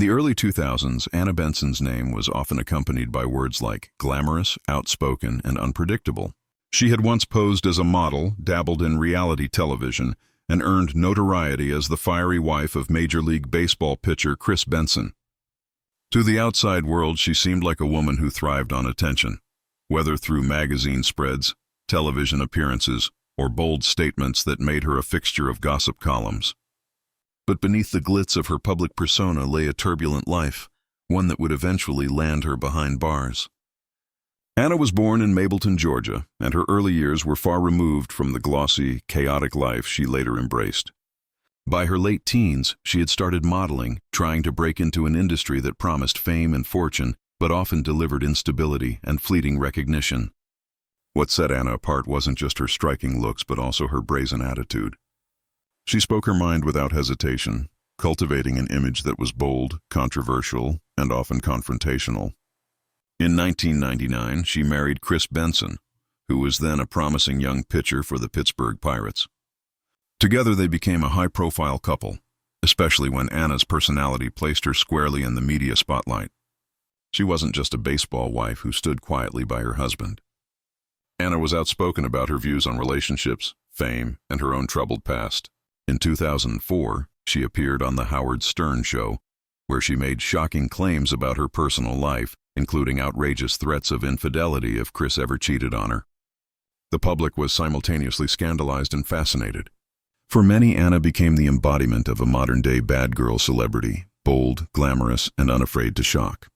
the early 2000s, Anna Benson's name was often accompanied by words like glamorous, outspoken, and unpredictable. She had once posed as a model, dabbled in reality television, and earned notoriety as the fiery wife of Major League Baseball pitcher Chris Benson. To the outside world, she seemed like a woman who thrived on attention, whether through magazine spreads, television appearances, or bold statements that made her a fixture of gossip columns. But beneath the glitz of her public persona lay a turbulent life, one that would eventually land her behind bars. Anna was born in Mableton, Georgia, and her early years were far removed from the glossy, chaotic life she later embraced. By her late teens, she had started modeling, trying to break into an industry that promised fame and fortune, but often delivered instability and fleeting recognition. What set Anna apart wasn't just her striking looks, but also her brazen attitude. She spoke her mind without hesitation, cultivating an image that was bold, controversial, and often confrontational. In 1999, she married Chris Benson, who was then a promising young pitcher for the Pittsburgh Pirates. Together they became a high-profile couple, especially when Anna's personality placed her squarely in the media spotlight. She wasn't just a baseball wife who stood quietly by her husband. Anna was outspoken about her views on relationships, fame, and her own troubled past. In 2004, she appeared on The Howard Stern Show, where she made shocking claims about her personal life, including outrageous threats of infidelity if Chris ever cheated on her. The public was simultaneously scandalized and fascinated. For many, Anna became the embodiment of a modern-day bad girl celebrity, bold, glamorous, and unafraid to shock.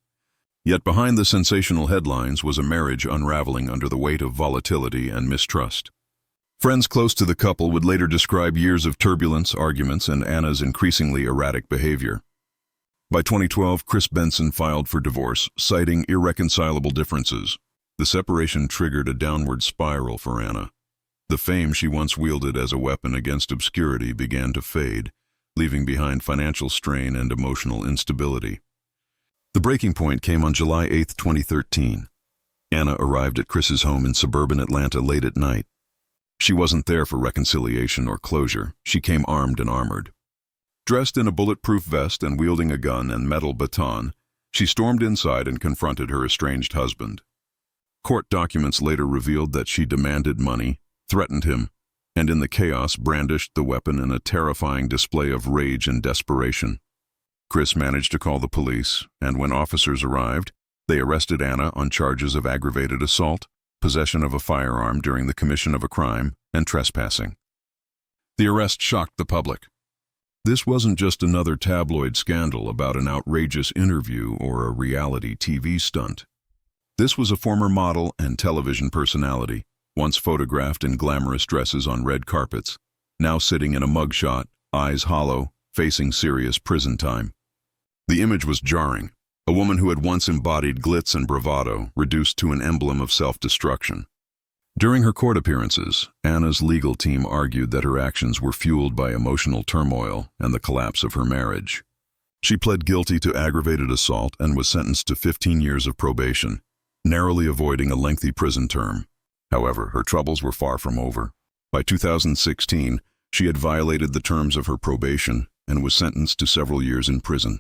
Yet behind the sensational headlines was a marriage unraveling under the weight of volatility and mistrust. Friends close to the couple would later describe years of turbulence, arguments, and Anna's increasingly erratic behavior. By 2012, Chris Benson filed for divorce, citing irreconcilable differences. The separation triggered a downward spiral for Anna. The fame she once wielded as a weapon against obscurity began to fade, leaving behind financial strain and emotional instability. The breaking point came on July 8, 2013. Anna arrived at Chris's home in suburban Atlanta late at night. She wasn't there for reconciliation or closure. She came armed and armored. Dressed in a bulletproof vest and wielding a gun and metal baton, she stormed inside and confronted her estranged husband. Court documents later revealed that she demanded money, threatened him, and in the chaos brandished the weapon in a terrifying display of rage and desperation. Chris managed to call the police, and when officers arrived, they arrested Anna on charges of aggravated assault, possession of a firearm during the commission of a crime, and trespassing. The arrest shocked the public. This wasn't just another tabloid scandal about an outrageous interview or a reality TV stunt. This was a former model and television personality, once photographed in glamorous dresses on red carpets, now sitting in a mugshot, eyes hollow, facing serious prison time. The image was jarring. A woman who had once embodied glitz and bravado, reduced to an emblem of self-destruction. During her court appearances, Anna's legal team argued that her actions were fueled by emotional turmoil and the collapse of her marriage. She pled guilty to aggravated assault and was sentenced to 15 years of probation, narrowly avoiding a lengthy prison term. However, her troubles were far from over. By 2016, she had violated the terms of her probation and was sentenced to several years in prison.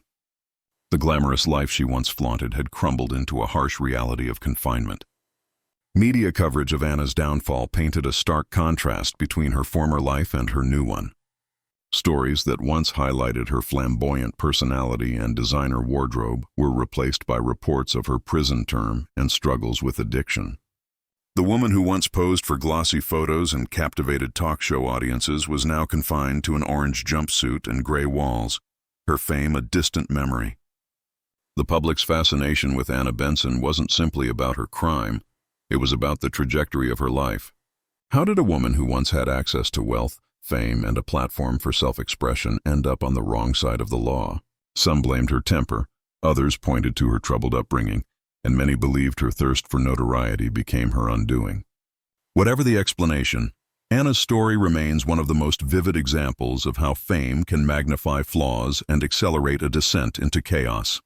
The glamorous life she once flaunted had crumbled into a harsh reality of confinement. Media coverage of Anna's downfall painted a stark contrast between her former life and her new one. Stories that once highlighted her flamboyant personality and designer wardrobe were replaced by reports of her prison term and struggles with addiction. The woman who once posed for glossy photos and captivated talk show audiences was now confined to an orange jumpsuit and gray walls, her fame a distant memory. The public's fascination with Anna Benson wasn't simply about her crime, it was about the trajectory of her life. How did a woman who once had access to wealth, fame, and a platform for self-expression end up on the wrong side of the law? Some blamed her temper, others pointed to her troubled upbringing, and many believed her thirst for notoriety became her undoing. Whatever the explanation, Anna's story remains one of the most vivid examples of how fame can magnify flaws and accelerate a descent into chaos.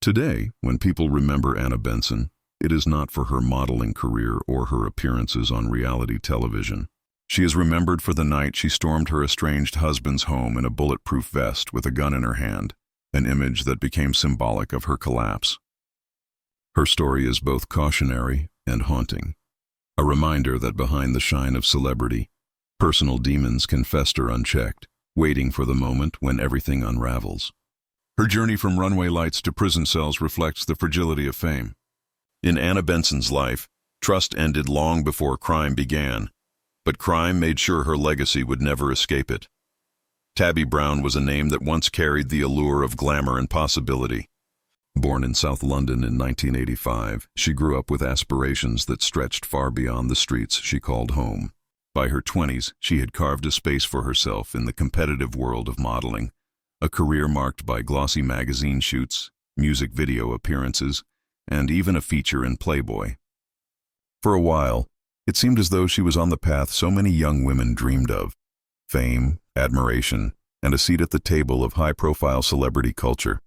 Today, when people remember Anna Benson, it is not for her modeling career or her appearances on reality television. She is remembered for the night she stormed her estranged husband's home in a bulletproof vest with a gun in her hand, an image that became symbolic of her collapse. Her story is both cautionary and haunting, a reminder that behind the shine of celebrity, personal demons can fester unchecked, waiting for the moment when everything unravels. Her journey from runway lights to prison cells reflects the fragility of fame. In Anna Benson's life, trust ended long before crime began, but crime made sure her legacy would never escape it. Tabby Brown was a name that once carried the allure of glamour and possibility. Born in South London in 1985, she grew up with aspirations that stretched far beyond the streets she called home. By her 20s, she had carved a space for herself in the competitive world of modeling, a career marked by glossy magazine shoots, music video appearances, and even a feature in Playboy. For a while, it seemed as though she was on the path so many young women dreamed of: fame, admiration, and a seat at the table of high-profile celebrity culture.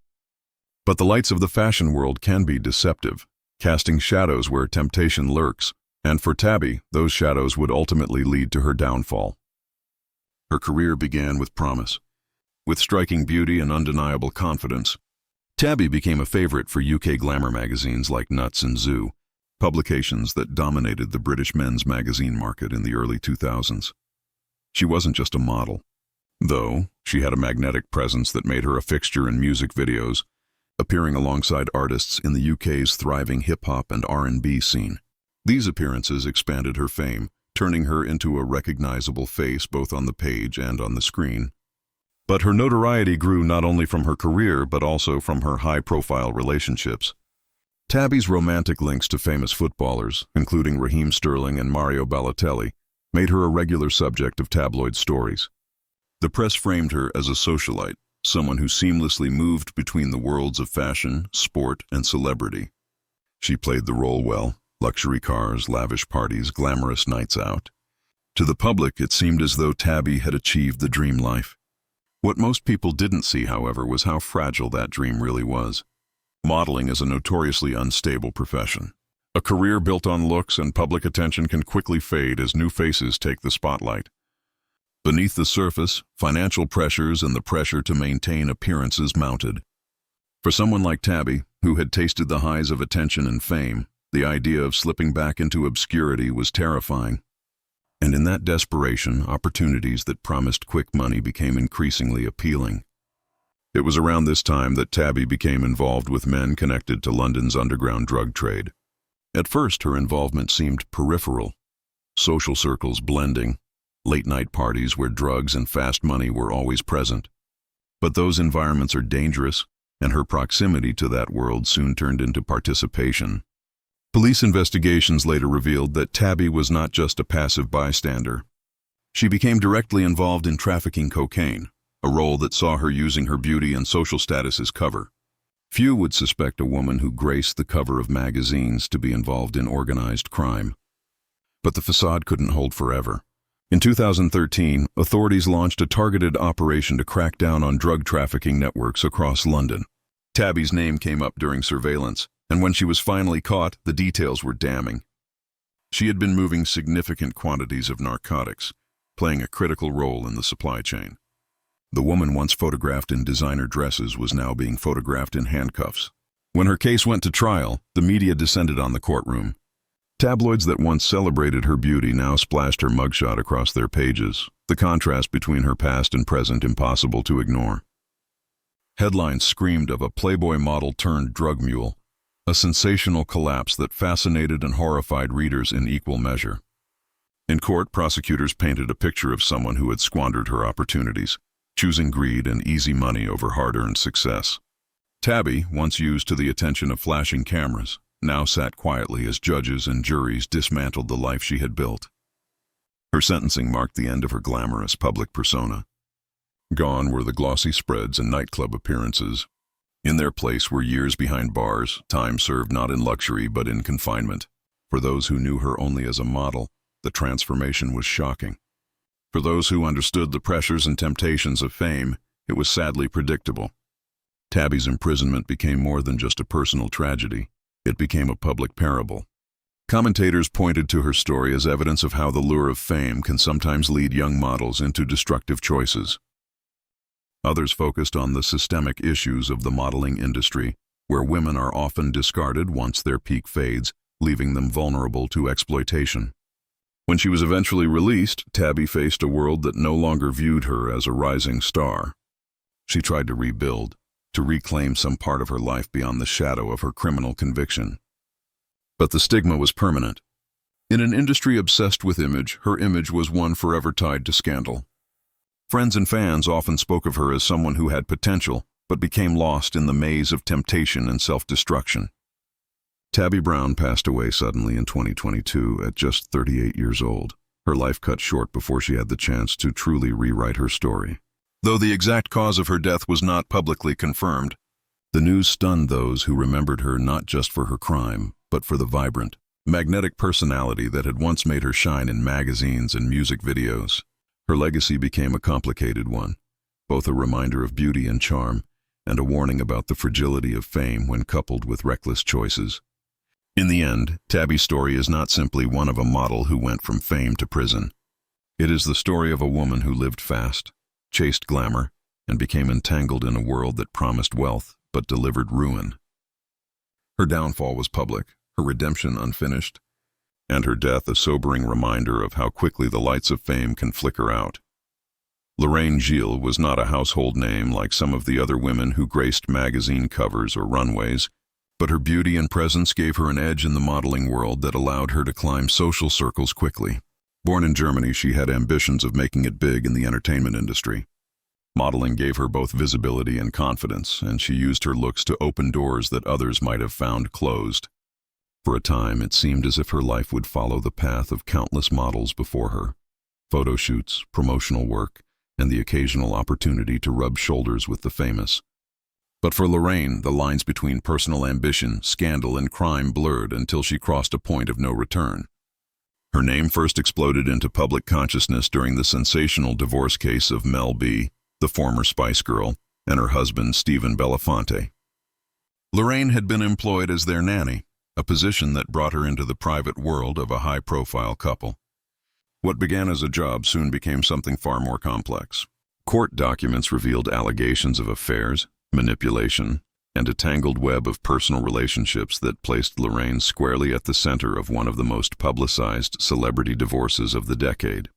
But the lights of the fashion world can be deceptive, casting shadows where temptation lurks, and for Tabby, those shadows would ultimately lead to her downfall. Her career began with promise. With striking beauty and undeniable confidence, Tabby became a favorite for UK glamour magazines like Nuts and Zoo, publications that dominated the British men's magazine market in the early 2000s. She wasn't just a model, though she had a magnetic presence that made her a fixture in music videos, appearing alongside artists in the UK's thriving hip-hop and R&B scene. These appearances expanded her fame, turning her into a recognizable face both on the page and on the screen. But her notoriety grew not only from her career but also from her high-profile relationships. Tabby's romantic links to famous footballers, including Raheem Sterling and Mario Balotelli, made her a regular subject of tabloid stories. The press framed her as a socialite, someone who seamlessly moved between the worlds of fashion, sport, and celebrity. She played the role well: luxury cars, lavish parties, glamorous nights out. To the public, it seemed as though Tabby had achieved the dream life. What most people didn't see, however, was how fragile that dream really was. Modeling is a notoriously unstable profession. A career built on looks and public attention can quickly fade as new faces take the spotlight. Beneath the surface, financial pressures and the pressure to maintain appearances mounted. For someone like Tabby, who had tasted the highs of attention and fame, the idea of slipping back into obscurity was terrifying. And in that desperation, opportunities that promised quick money became increasingly appealing. It was around this time that Tabby became involved with men connected to London's underground drug trade. At first, her involvement seemed peripheral. Social circles blending, late-night parties where drugs and fast money were always present. But those environments are dangerous, and her proximity to that world soon turned into participation. Police investigations later revealed that Tabby was not just a passive bystander. She became directly involved in trafficking cocaine, a role that saw her using her beauty and social status as cover. Few would suspect a woman who graced the cover of magazines to be involved in organized crime. But the facade couldn't hold forever. In 2013, authorities launched a targeted operation to crack down on drug trafficking networks across London. Tabby's name came up during surveillance, and when she was finally caught, the details were damning. She had been moving significant quantities of narcotics, playing a critical role in the supply chain. The woman once photographed in designer dresses was now being photographed in handcuffs. When her case went to trial, the media descended on the courtroom. Tabloids that once celebrated her beauty now splashed her mugshot across their pages, the contrast between her past and present impossible to ignore. Headlines screamed of a Playboy model turned drug mule, a sensational collapse that fascinated and horrified readers in equal measure. In court, prosecutors painted a picture of someone who had squandered her opportunities, choosing greed and easy money over hard-earned success. Tabby, once used to the attention of flashing cameras, now sat quietly as judges and juries dismantled the life she had built. Her sentencing marked the end of her glamorous public persona. Gone were the glossy spreads and nightclub appearances. In their place were years behind bars, time served not in luxury but in confinement. For those who knew her only as a model, the transformation was shocking. For those who understood the pressures and temptations of fame, it was sadly predictable. Tabby's imprisonment became more than just a personal tragedy. It became a public parable. Commentators pointed to her story as evidence of how the lure of fame can sometimes lead young models into destructive choices. Others focused on the systemic issues of the modeling industry, where women are often discarded once their peak fades, leaving them vulnerable to exploitation. When she was eventually released, Tabby faced a world that no longer viewed her as a rising star. She tried to rebuild, to reclaim some part of her life beyond the shadow of her criminal conviction. But the stigma was permanent. In an industry obsessed with image, her image was one forever tied to scandal. Friends and fans often spoke of her as someone who had potential, but became lost in the maze of temptation and self-destruction. Tabby Brown passed away suddenly in 2022 at just 38 years old, her life cut short before she had the chance to truly rewrite her story. Though the exact cause of her death was not publicly confirmed, the news stunned those who remembered her not just for her crime, but for the vibrant, magnetic personality that had once made her shine in magazines and music videos. Her legacy became a complicated one, both a reminder of beauty and charm, and a warning about the fragility of fame when coupled with reckless choices. In the end, Tabby's story is not simply one of a model who went from fame to prison. It is the story of a woman who lived fast, chased glamour, and became entangled in a world that promised wealth but delivered ruin. Her downfall was public, her redemption unfinished, and her death a sobering reminder of how quickly the lights of fame can flicker out. Lorraine Gilles was not a household name like some of the other women who graced magazine covers or runways, but her beauty and presence gave her an edge in the modeling world that allowed her to climb social circles quickly. Born in Germany, she had ambitions of making it big in the entertainment industry. Modeling gave her both visibility and confidence, and she used her looks to open doors that others might have found closed. For a time, it seemed as if her life would follow the path of countless models before her. Photo shoots, promotional work, and the occasional opportunity to rub shoulders with the famous. But for Lorraine, the lines between personal ambition, scandal, and crime blurred until she crossed a point of no return. Her name first exploded into public consciousness during the sensational divorce case of Mel B, the former Spice Girl, and her husband, Stephen Belafonte. Lorraine had been employed as their nanny, a position that brought her into the private world of a high-profile couple. What began as a job soon became something far more complex. Court documents revealed allegations of affairs, manipulation, and a tangled web of personal relationships that placed Lorraine squarely at the center of one of the most publicized celebrity divorces of the decade.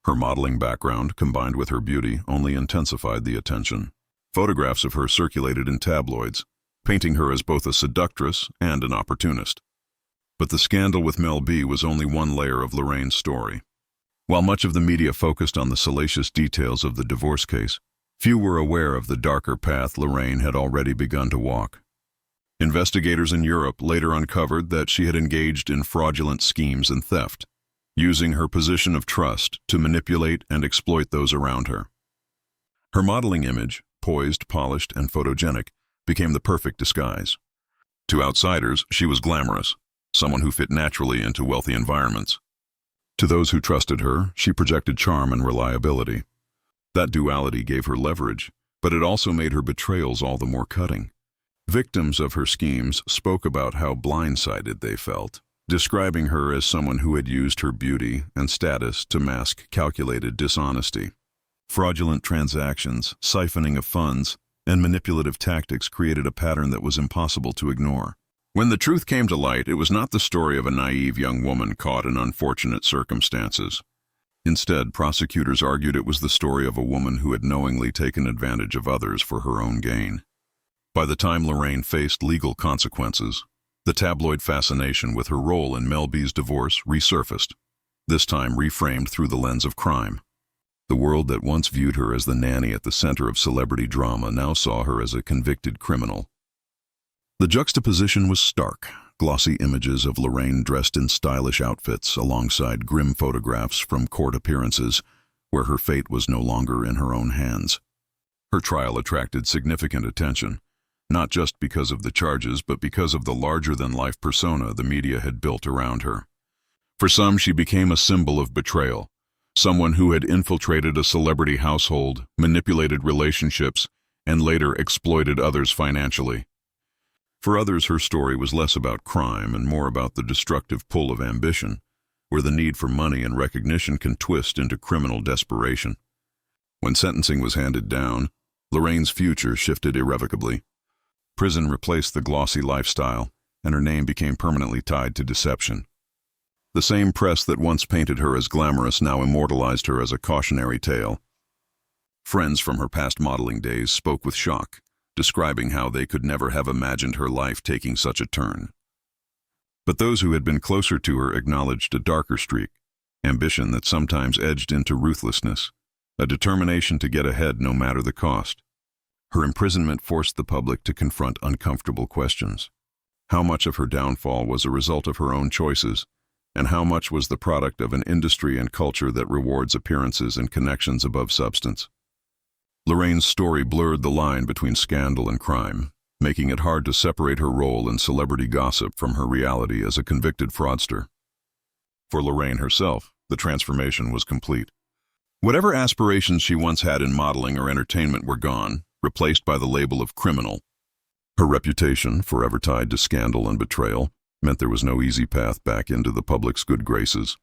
Her modeling background, combined with her beauty, only intensified the attention. Photographs of her circulated in tabloids, painting her as both a seductress and an opportunist. But the scandal with Mel B was only one layer of Lorraine's story. While much of the media focused on the salacious details of the divorce case, few were aware of the darker path Lorraine had already begun to walk. Investigators in Europe later uncovered that she had engaged in fraudulent schemes and theft, using her position of trust to manipulate and exploit those around her. Her modeling image, poised, polished, and photogenic, became the perfect disguise. To outsiders, she was glamorous, someone who fit naturally into wealthy environments. To those who trusted her, she projected charm and reliability. That duality gave her leverage, but it also made her betrayals all the more cutting. Victims of her schemes spoke about how blindsided they felt, describing her as someone who had used her beauty and status to mask calculated dishonesty. Fraudulent transactions, siphoning of funds, and manipulative tactics created a pattern that was impossible to ignore. When the truth came to light, it was not the story of a naive young woman caught in unfortunate circumstances. Instead, prosecutors argued it was the story of a woman who had knowingly taken advantage of others for her own gain. By the time Lorraine faced legal consequences, the tabloid fascination with her role in Mel B's divorce resurfaced, this time reframed through the lens of crime. The world that once viewed her as the nanny at the center of celebrity drama now saw her as a convicted criminal. The juxtaposition was stark. Glossy images of Lorraine dressed in stylish outfits alongside grim photographs from court appearances where her fate was no longer in her own hands. Her trial attracted significant attention, not just because of the charges but because of the larger-than-life persona the media had built around her. For some, she became a symbol of betrayal, someone who had infiltrated a celebrity household, manipulated relationships, and later exploited others financially. For others, her story was less about crime and more about the destructive pull of ambition, where the need for money and recognition can twist into criminal desperation. When sentencing was handed down, Lorraine's future shifted irrevocably. Prison replaced the glossy lifestyle, and her name became permanently tied to deception. The same press that once painted her as glamorous now immortalized her as a cautionary tale. Friends from her past modeling days spoke with shock, describing how they could never have imagined her life taking such a turn. But those who had been closer to her acknowledged a darker streak, ambition that sometimes edged into ruthlessness, a determination to get ahead no matter the cost. Her imprisonment forced the public to confront uncomfortable questions. How much of her downfall was a result of her own choices, and how much was the product of an industry and culture that rewards appearances and connections above substance? Lorraine's story blurred the line between scandal and crime, making it hard to separate her role in celebrity gossip from her reality as a convicted fraudster. For Lorraine herself, the transformation was complete. Whatever aspirations she once had in modeling or entertainment were gone, replaced by the label of criminal. Her reputation, forever tied to scandal and betrayal, meant there was no easy path back into the public's good graces.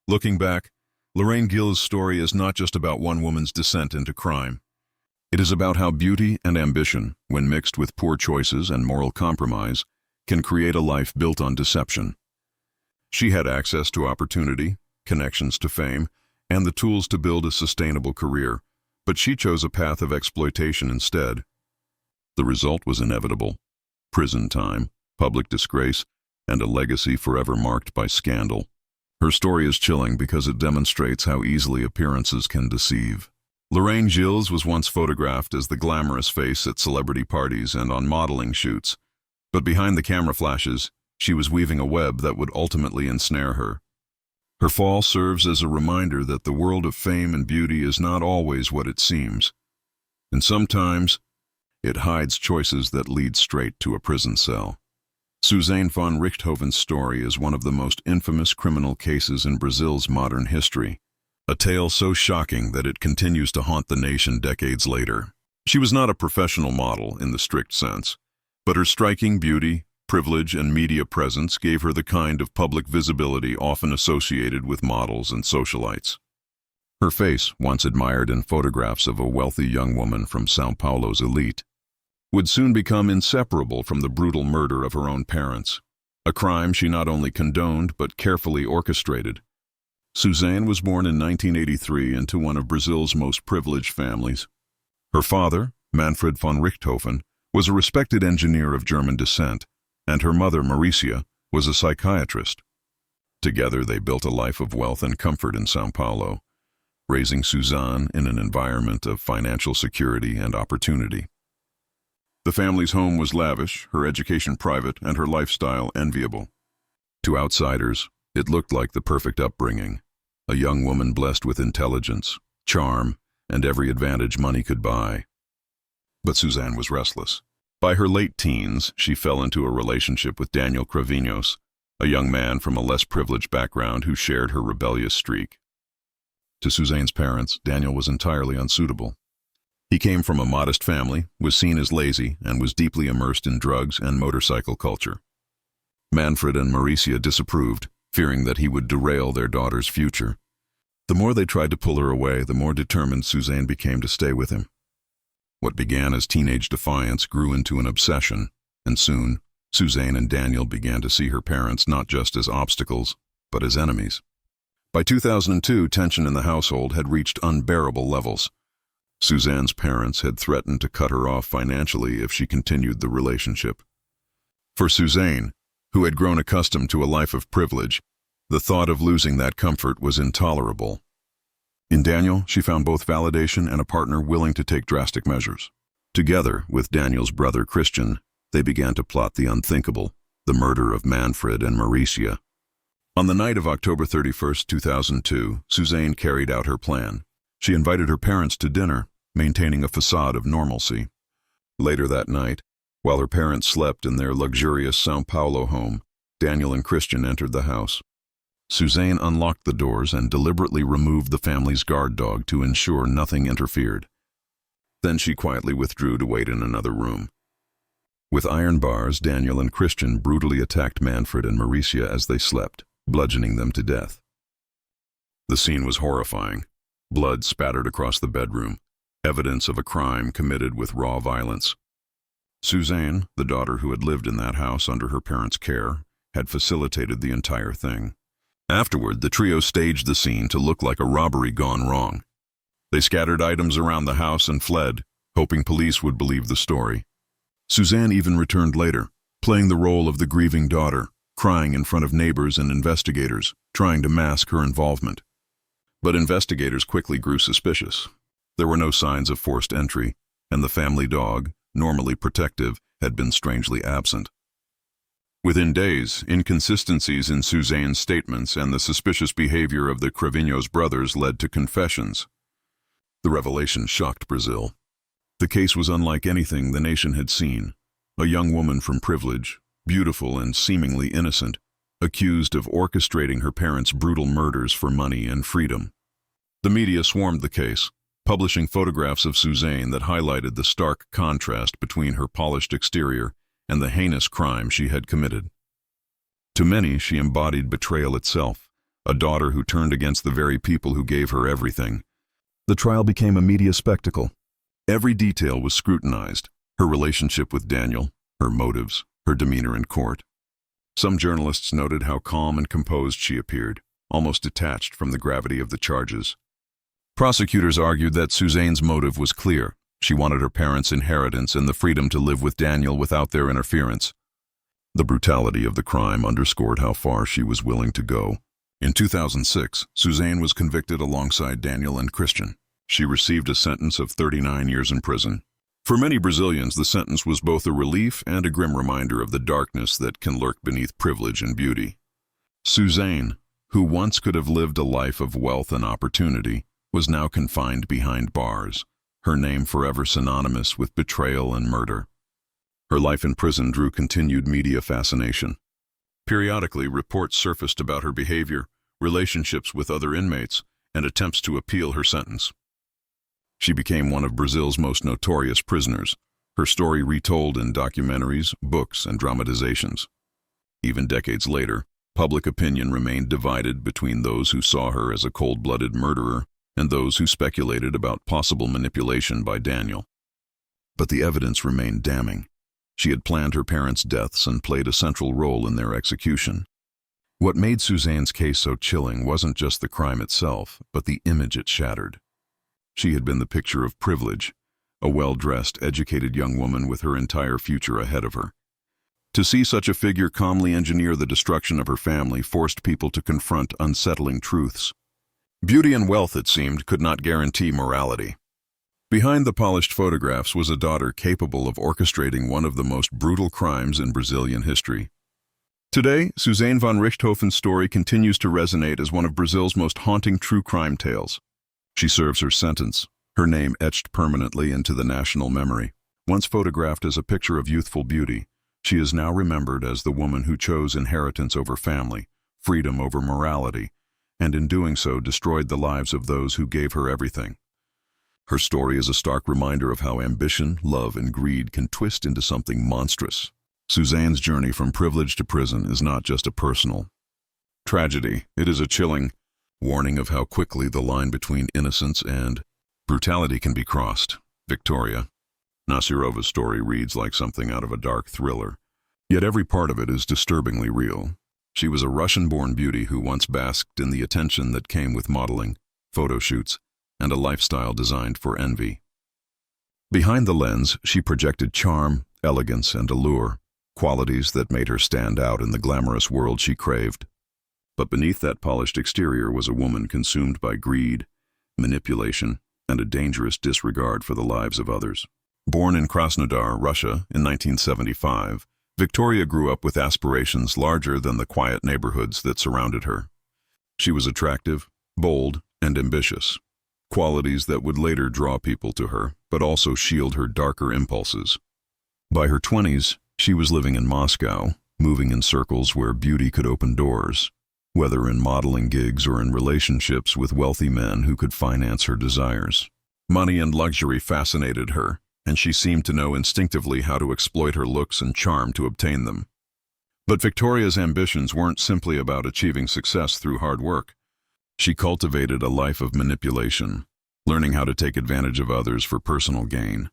Looking back, Lorraine Gill's story is not just about one woman's descent into crime. It is about how beauty and ambition, when mixed with poor choices and moral compromise, can create a life built on deception. She had access to opportunity, connections to fame, and the tools to build a sustainable career, but she chose a path of exploitation instead. The result was inevitable: prison time, public disgrace, and a legacy forever marked by scandal. Her story is chilling because it demonstrates how easily appearances can deceive. Lorraine Gilles was once photographed as the glamorous face at celebrity parties and on modeling shoots, but behind the camera flashes, she was weaving a web that would ultimately ensnare her. Her fall serves as a reminder that the world of fame and beauty is not always what it seems, and sometimes it hides choices that lead straight to a prison cell. Suzanne von Richthofen's story is one of the most infamous criminal cases in Brazil's modern history, a tale so shocking that it continues to haunt the nation decades later. She was not a professional model in the strict sense, but her striking beauty, privilege, and media presence gave her the kind of public visibility often associated with models and socialites. Her face, once admired in photographs of a wealthy young woman from São Paulo's elite, would soon become inseparable from the brutal murder of her own parents, a crime she not only condoned but carefully orchestrated. Suzanne was born in 1983 into one of Brazil's most privileged families. Her father, Manfred von Richthofen, was a respected engineer of German descent, and her mother, Mauricia, was a psychiatrist. Together they built a life of wealth and comfort in São Paulo, raising Suzanne in an environment of financial security and opportunity. The family's home was lavish, her education private, and her lifestyle enviable. To outsiders, it looked like the perfect upbringing, a young woman blessed with intelligence, charm, and every advantage money could buy. But Suzanne was restless. By her late teens, she fell into a relationship with Daniel Cravinhos, a young man from a less privileged background who shared her rebellious streak. To Suzanne's parents, Daniel was entirely unsuitable. He came from a modest family, was seen as lazy, and was deeply immersed in drugs and motorcycle culture. Manfred and Mauricia disapproved, fearing that he would derail their daughter's future. The more they tried to pull her away, the more determined Suzanne became to stay with him. What began as teenage defiance grew into an obsession, and soon, Suzanne and Daniel began to see her parents not just as obstacles, but as enemies. By 2002, tension in the household had reached unbearable levels. Suzanne's parents had threatened to cut her off financially if she continued the relationship. For Suzanne, who had grown accustomed to a life of privilege, the thought of losing that comfort was intolerable. In Daniel, she found both validation and a partner willing to take drastic measures. Together, with Daniel's brother Christian, they began to plot the unthinkable, the murder of Manfred and Mauricia. On the night of October 31, 2002, Suzanne carried out her plan. She invited her parents to dinner, maintaining a facade of normalcy. Later that night, while her parents slept in their luxurious São Paulo home, Daniel and Christian entered the house. Suzanne unlocked the doors and deliberately removed the family's guard dog to ensure nothing interfered. Then she quietly withdrew to wait in another room. With iron bars, Daniel and Christian brutally attacked Manfred and Mauricia as they slept, bludgeoning them to death. The scene was horrifying. Blood spattered across the bedroom. evidence of a crime committed with raw violence. Suzanne, the daughter who had lived in that house under her parents' care, had facilitated the entire thing. Afterward, the trio staged the scene to look like a robbery gone wrong. They scattered items around the house and fled, hoping police would believe the story. Suzanne even returned later, playing the role of the grieving daughter, crying in front of neighbors and investigators, trying to mask her involvement. But investigators quickly grew suspicious. There were no signs of forced entry, and the family dog, normally protective, had been strangely absent. Within days, inconsistencies in Suzanne's statements and the suspicious behavior of the Crevignos brothers led to confessions. The revelation shocked Brazil. The case was unlike anything the nation had seen. A young woman from privilege, beautiful and seemingly innocent, accused of orchestrating her parents' brutal murders for money and freedom. The media swarmed the case, publishing photographs of Suzanne that highlighted the stark contrast between her polished exterior and the heinous crime she had committed. To many, she embodied betrayal itself, a daughter who turned against the very people who gave her everything. The trial became a media spectacle. Every detail was scrutinized: her relationship with Daniel, her motives, her demeanor in court. Some journalists noted how calm and composed she appeared, almost detached from the gravity of the charges. Prosecutors argued that Suzanne's motive was clear. She wanted her parents' inheritance and the freedom to live with Daniel without their interference. The brutality of the crime underscored how far she was willing to go. In 2006, Suzanne was convicted alongside Daniel and Christian. She received a sentence of 39 years in prison. For many Brazilians, the sentence was both a relief and a grim reminder of the darkness that can lurk beneath privilege and beauty. Suzanne, who once could have lived a life of wealth and opportunity, was now confined behind bars, her name forever synonymous with betrayal and murder. Her life in prison drew continued media fascination. Periodically, reports surfaced about her behavior, relationships with other inmates, and attempts to appeal her sentence. She became one of Brazil's most notorious prisoners, her story retold in documentaries, books, and dramatizations. Even decades later, public opinion remained divided between those who saw her as a cold-blooded murderer and those who speculated about possible manipulation by Daniel. But the evidence remained damning. She had planned her parents' deaths and played a central role in their execution. What made Suzanne's case so chilling wasn't just the crime itself, but the image it shattered. She had been the picture of privilege, a well-dressed, educated young woman with her entire future ahead of her. To see such a figure calmly engineer the destruction of her family forced people to confront unsettling truths. Beauty and wealth, it seemed, could not guarantee morality. Behind the polished photographs was a daughter capable of orchestrating one of the most brutal crimes in Brazilian history. Today, Suzanne von Richthofen's story continues to resonate as one of Brazil's most haunting true crime tales. She serves her sentence, her name etched permanently into the national memory. Once photographed as a picture of youthful beauty, she is now remembered as the woman who chose inheritance over family, freedom over morality, and in doing so destroyed the lives of those who gave her everything. Her story is a stark reminder of how ambition, love, and greed can twist into something monstrous. Suzanne's journey from privilege to prison is not just a personal tragedy, it is a chilling warning of how quickly the line between innocence and brutality can be crossed. Victoria Nasirova's story reads like something out of a dark thriller, yet every part of it is disturbingly real. She was a Russian-born beauty who once basked in the attention that came with modeling, photo shoots, and a lifestyle designed for envy. Behind the lens, she projected charm, elegance, and allure, qualities that made her stand out in the glamorous world she craved. But beneath that polished exterior was a woman consumed by greed, manipulation, and a dangerous disregard for the lives of others. Born in Krasnodar, Russia, in 1975, Victoria grew up with aspirations larger than the quiet neighborhoods that surrounded her. She was attractive, bold, and ambitious, qualities that would later draw people to her, but also shield her darker impulses. By her 20s, she was living in Moscow, moving in circles where beauty could open doors, whether in modeling gigs or in relationships with wealthy men who could finance her desires. Money and luxury fascinated her, and she seemed to know instinctively how to exploit her looks and charm to obtain them. But Victoria's ambitions weren't simply about achieving success through hard work. She cultivated a life of manipulation, learning how to take advantage of others for personal gain.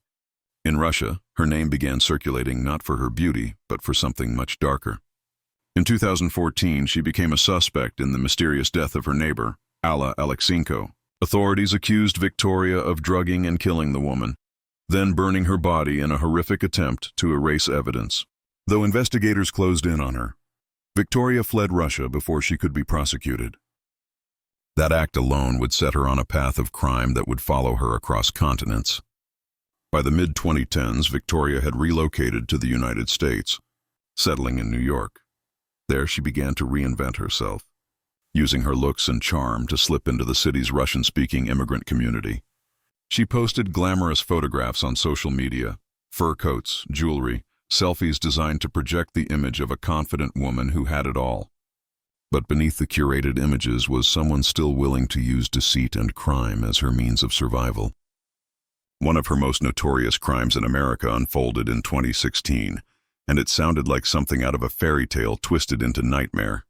In Russia, her name began circulating not for her beauty, but for something much darker. In 2014, she became a suspect in the mysterious death of her neighbor, Alla Alexenko. Authorities accused Victoria of drugging and killing the woman, then burning her body in a horrific attempt to erase evidence. Though investigators closed in on her, Victoria fled Russia before she could be prosecuted. That act alone would set her on a path of crime that would follow her across continents. By the mid-2010s, Victoria had relocated to the United States, settling in New York. There she began to reinvent herself, using her looks and charm to slip into the city's Russian-speaking immigrant community. She posted glamorous photographs on social media, fur coats, jewelry, selfies designed to project the image of a confident woman who had it all. But beneath the curated images was someone still willing to use deceit and crime as her means of survival. One of her most notorious crimes in America unfolded in 2016, and it sounded like something out of a fairy tale twisted into nightmare.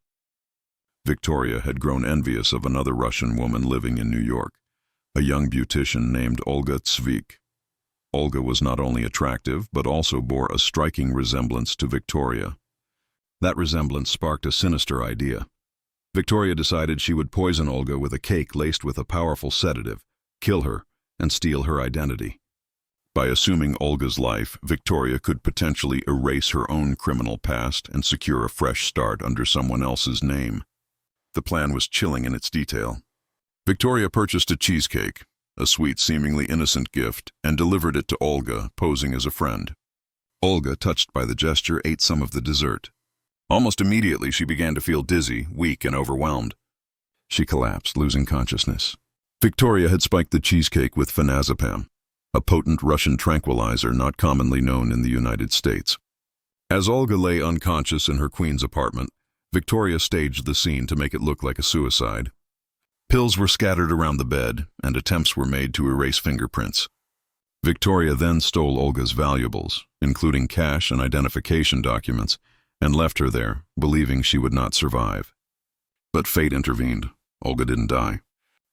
Victoria had grown envious of another Russian woman living in New York, a young beautician named Olga Tsvik. Olga was not only attractive, but also bore a striking resemblance to Victoria. That resemblance sparked a sinister idea. Victoria decided she would poison Olga with a cake laced with a powerful sedative, kill her, and steal her identity. By assuming Olga's life, Victoria could potentially erase her own criminal past and secure a fresh start under someone else's name. The plan was chilling in its detail. Victoria purchased a cheesecake, a sweet, seemingly innocent gift, and delivered it to Olga, posing as a friend. Olga, touched by the gesture, ate some of the dessert. Almost immediately, she began to feel dizzy, weak, and overwhelmed. She collapsed, losing consciousness. Victoria had spiked the cheesecake with phenazepam, a potent Russian tranquilizer not commonly known in the United States. As Olga lay unconscious in her queen's apartment, Victoria staged the scene to make it look like a suicide. Pills were scattered around the bed, and attempts were made to erase fingerprints. Victoria then stole Olga's valuables, including cash and identification documents, and left her there, believing she would not survive. But fate intervened. Olga didn't die.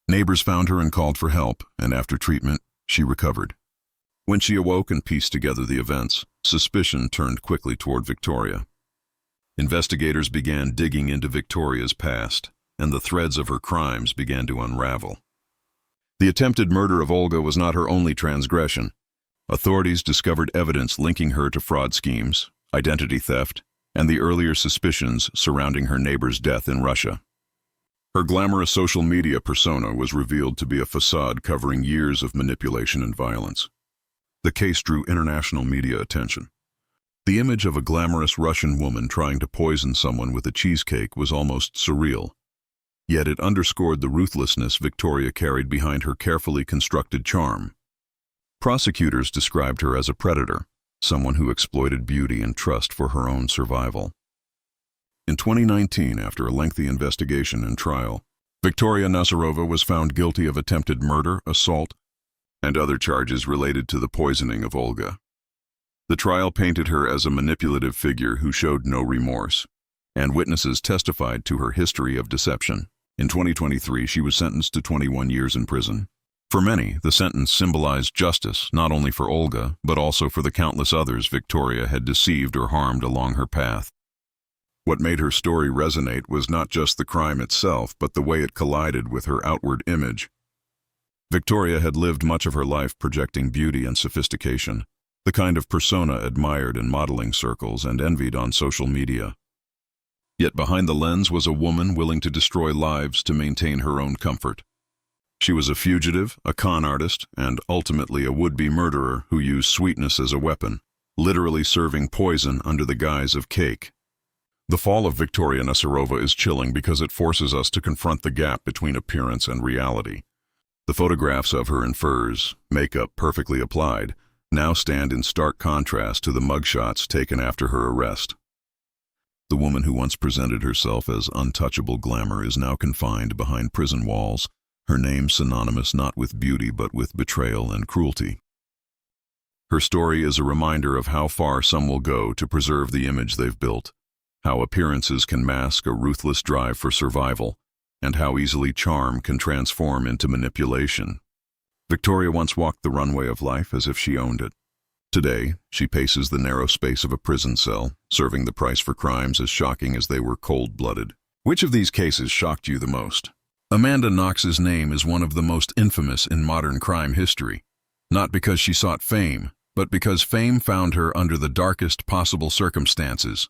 Neighbors found her and called for help, and after treatment, she recovered. When she awoke and pieced together the events, suspicion turned quickly toward Victoria. Investigators began digging into Victoria's past, and the threads of her crimes began to unravel. The attempted murder of Olga was not her only transgression. Authorities discovered evidence linking her to fraud schemes, identity theft, and the earlier suspicions surrounding her neighbor's death in Russia. Her glamorous social media persona was revealed to be a facade covering years of manipulation and violence. The case drew international media attention. The image of a glamorous Russian woman trying to poison someone with a cheesecake was almost surreal. Yet it underscored the ruthlessness Victoria carried behind her carefully constructed charm. Prosecutors described her as a predator, someone who exploited beauty and trust for her own survival. In 2019, after a lengthy investigation and trial, Victoria Nazarova was found guilty of attempted murder, assault, and other charges related to the poisoning of Olga. The trial painted her as a manipulative figure who showed no remorse, and witnesses testified to her history of deception. In 2023, she was sentenced to 21 years in prison. For many, the sentence symbolized justice, not only for Olga, but also for the countless others Victoria had deceived or harmed along her path. What made her story resonate was not just the crime itself, but the way it collided with her outward image. Victoria had lived much of her life projecting beauty and sophistication, the kind of persona admired in modeling circles and envied on social media. Yet behind the lens was a woman willing to destroy lives to maintain her own comfort. She was a fugitive, a con artist, and ultimately a would-be murderer who used sweetness as a weapon, literally serving poison under the guise of cake. The fall of Victoria Nazarova is chilling because it forces us to confront the gap between appearance and reality. The photographs of her in furs, makeup perfectly applied, now stand in stark contrast to the mugshots taken after her arrest. The woman who once presented herself as untouchable glamour is now confined behind prison walls, her name synonymous not with beauty but with betrayal and cruelty. Her story is a reminder of how far some will go to preserve the image they've built, how appearances can mask a ruthless drive for survival, and how easily charm can transform into manipulation. Victoria once walked the runway of life as if she owned it. Today, she paces the narrow space of a prison cell, serving the price for crimes as shocking as they were cold-blooded. Which of these cases shocked you the most? Amanda Knox's name is one of the most infamous in modern crime history, not because she sought fame, but because fame found her under the darkest possible circumstances.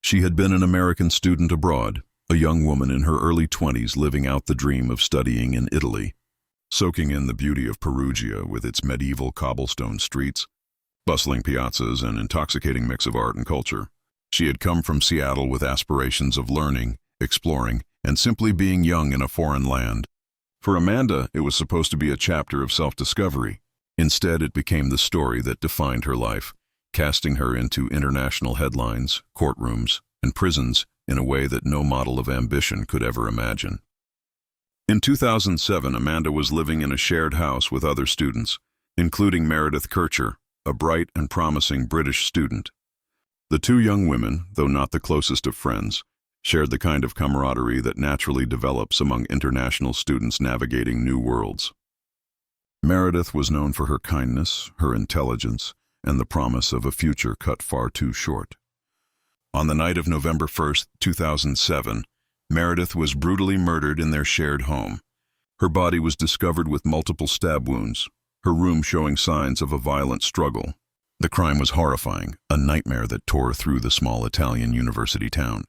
She had been an American student abroad, a young woman in her early 20s living out the dream of studying in Italy, soaking in the beauty of Perugia with its medieval cobblestone streets, bustling piazzas, and intoxicating mix of art and culture. She had come from Seattle with aspirations of learning, exploring, and simply being young in a foreign land. For Amanda, it was supposed to be a chapter of self-discovery. Instead, it became the story that defined her life, casting her into international headlines, courtrooms, and prisons in a way that no model of ambition could ever imagine. In 2007, Amanda was living in a shared house with other students, including Meredith Kircher, a bright and promising British student. The two young women, though not the closest of friends, shared the kind of camaraderie that naturally develops among international students navigating new worlds. Meredith was known for her kindness, her intelligence, and the promise of a future cut far too short. On the night of November 1st, 2007, Meredith was brutally murdered in their shared home. Her body was discovered with multiple stab wounds, her room showing signs of a violent struggle. The crime was horrifying, a nightmare that tore through the small Italian university town.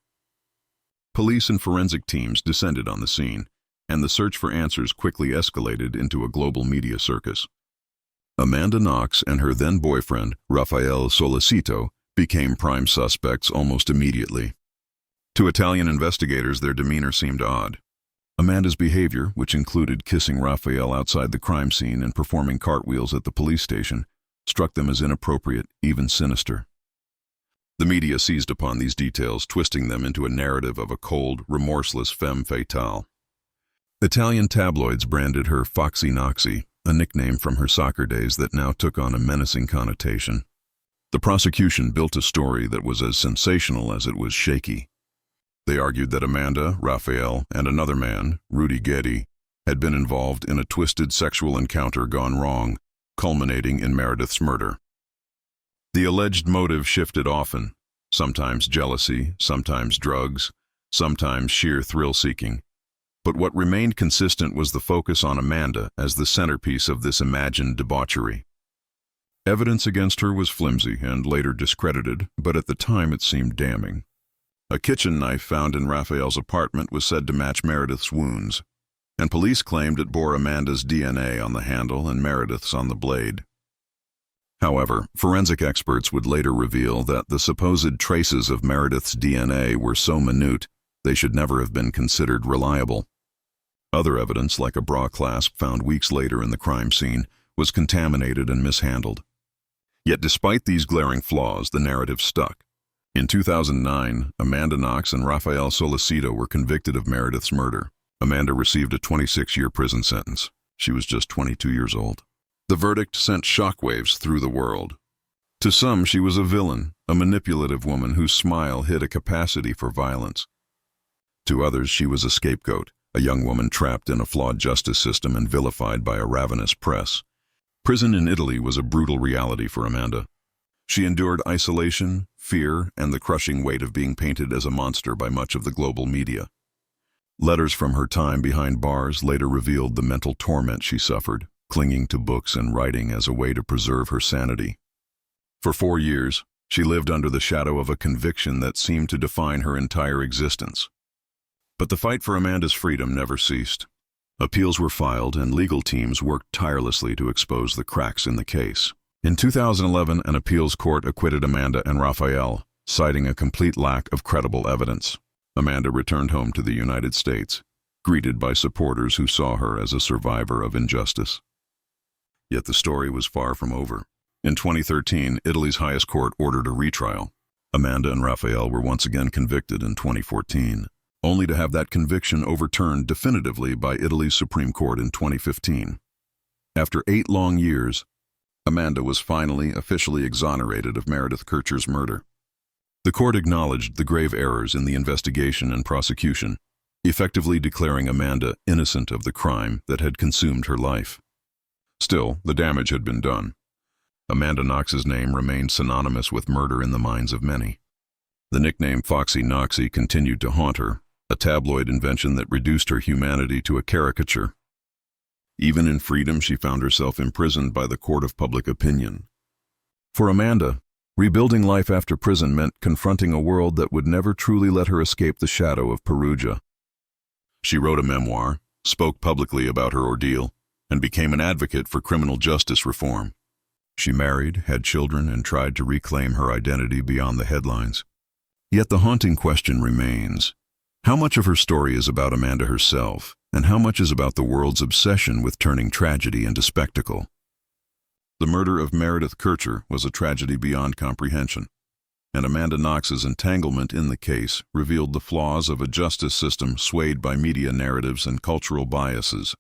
Police and forensic teams descended on the scene, and the search for answers quickly escalated into a global media circus. Amanda Knox and her then-boyfriend, Raffaele Solicito, became prime suspects almost immediately. To Italian investigators, their demeanor seemed odd. Amanda's behavior, which included kissing Raffaele outside the crime scene and performing cartwheels at the police station, struck them as inappropriate, even sinister. The media seized upon these details, twisting them into a narrative of a cold, remorseless femme fatale. Italian tabloids branded her Foxy Noxy, a nickname from her soccer days that now took on a menacing connotation. The prosecution built a story that was as sensational as it was shaky. They argued that Amanda, Raffaele, and another man, Rudy Geddy, had been involved in a twisted sexual encounter gone wrong, culminating in Meredith's murder. The alleged motive shifted often, sometimes jealousy, sometimes drugs, sometimes sheer thrill-seeking. But what remained consistent was the focus on Amanda as the centerpiece of this imagined debauchery. Evidence against her was flimsy and later discredited, but at the time it seemed damning. A kitchen knife found in Raffaele's apartment was said to match Meredith's wounds, and police claimed it bore Amanda's DNA on the handle and Meredith's on the blade. However, forensic experts would later reveal that the supposed traces of Meredith's DNA were so minute they should never have been considered reliable. Other evidence, like a bra clasp found weeks later in the crime scene, was contaminated and mishandled. Yet despite these glaring flaws, the narrative stuck. In 2009, Amanda Knox and Raffaele Solicito were convicted of Meredith's murder. Amanda received a 26-year prison sentence. She was just 22 years old. The verdict sent shockwaves through the world. To some, she was a villain, a manipulative woman whose smile hid a capacity for violence. To others, she was a scapegoat, a young woman trapped in a flawed justice system and vilified by a ravenous press. Prison in Italy was a brutal reality for Amanda. She endured isolation, fear, and the crushing weight of being painted as a monster by much of the global media. Letters from her time behind bars later revealed the mental torment she suffered, clinging to books and writing as a way to preserve her sanity. For 4 years, she lived under the shadow of a conviction that seemed to define her entire existence. But the fight for Amanda's freedom never ceased. Appeals were filed and legal teams worked tirelessly to expose the cracks in the case. In 2011, an appeals court acquitted Amanda and Raffaele, citing a complete lack of credible evidence. Amanda returned home to the United States, greeted by supporters who saw her as a survivor of injustice. Yet the story was far from over. In 2013, Italy's highest court ordered a retrial. Amanda and Raffaele were once again convicted in 2014, only to have that conviction overturned definitively by Italy's Supreme Court in 2015. After 8 long years, Amanda was finally officially exonerated of Meredith Kircher's murder. The court acknowledged the grave errors in the investigation and prosecution, effectively declaring Amanda innocent of the crime that had consumed her life. Still, the damage had been done. Amanda Knox's name remained synonymous with murder in the minds of many. The nickname Foxy Knoxy continued to haunt her, a tabloid invention that reduced her humanity to a caricature. Even in freedom, she found herself imprisoned by the court of public opinion. For Amanda, rebuilding life after prison meant confronting a world that would never truly let her escape the shadow of Perugia. She wrote a memoir, spoke publicly about her ordeal, and became an advocate for criminal justice reform. She married, had children, and tried to reclaim her identity beyond the headlines. Yet the haunting question remains: how much of her story is about Amanda herself, and how much is about the world's obsession with turning tragedy into spectacle? The murder of Meredith Kircher was a tragedy beyond comprehension, and Amanda Knox's entanglement in the case revealed the flaws of a justice system swayed by media narratives and cultural biases.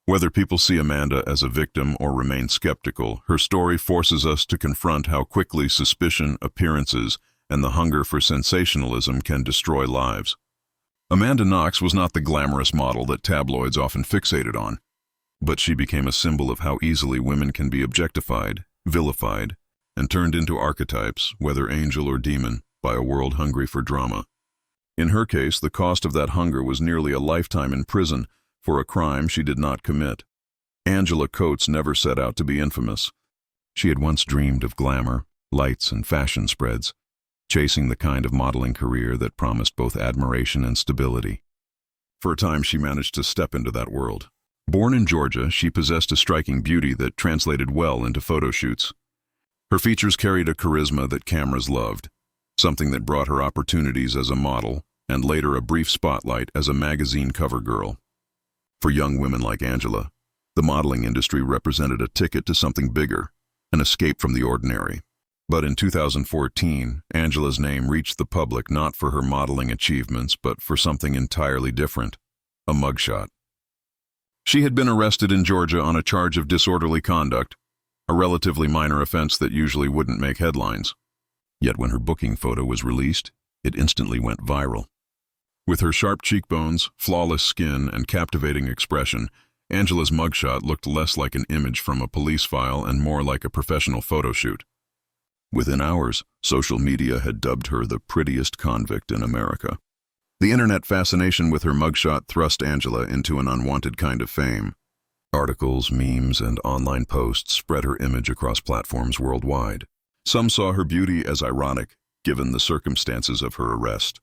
Whether people see Amanda as a victim or remain skeptical, her story forces us to confront how quickly suspicion, appearances, and the hunger for sensationalism can destroy lives. Amanda Knox was not the glamorous model that tabloids often fixated on, but she became a symbol of how easily women can be objectified, vilified, and turned into archetypes, whether angel or demon, by a world hungry for drama. In her case, the cost of that hunger was nearly a lifetime in prison for a crime she did not commit. Angela Coates never set out to be infamous. She had once dreamed of glamour, lights, and fashion spreads, chasing the kind of modeling career that promised both admiration and stability. For a time, she managed to step into that world. Born in Georgia, she possessed a striking beauty that translated well into photo shoots. Her features carried a charisma that cameras loved, something that brought her opportunities as a model, and later a brief spotlight as a magazine cover girl. For young women like Angela, the modeling industry represented a ticket to something bigger, an escape from the ordinary. But in 2014, Angela's name reached the public not for her modeling achievements, but for something entirely different: a mugshot. She had been arrested in Georgia on a charge of disorderly conduct, a relatively minor offense that usually wouldn't make headlines. Yet when her booking photo was released, it instantly went viral. With her sharp cheekbones, flawless skin, and captivating expression, Angela's mugshot looked less like an image from a police file and more like a professional photo shoot. Within hours, social media had dubbed her the prettiest convict in America. The internet fascination with her mugshot thrust Angela into an unwanted kind of fame. Articles, memes, and online posts spread her image across platforms worldwide. Some saw her beauty as ironic, given the circumstances of her arrest.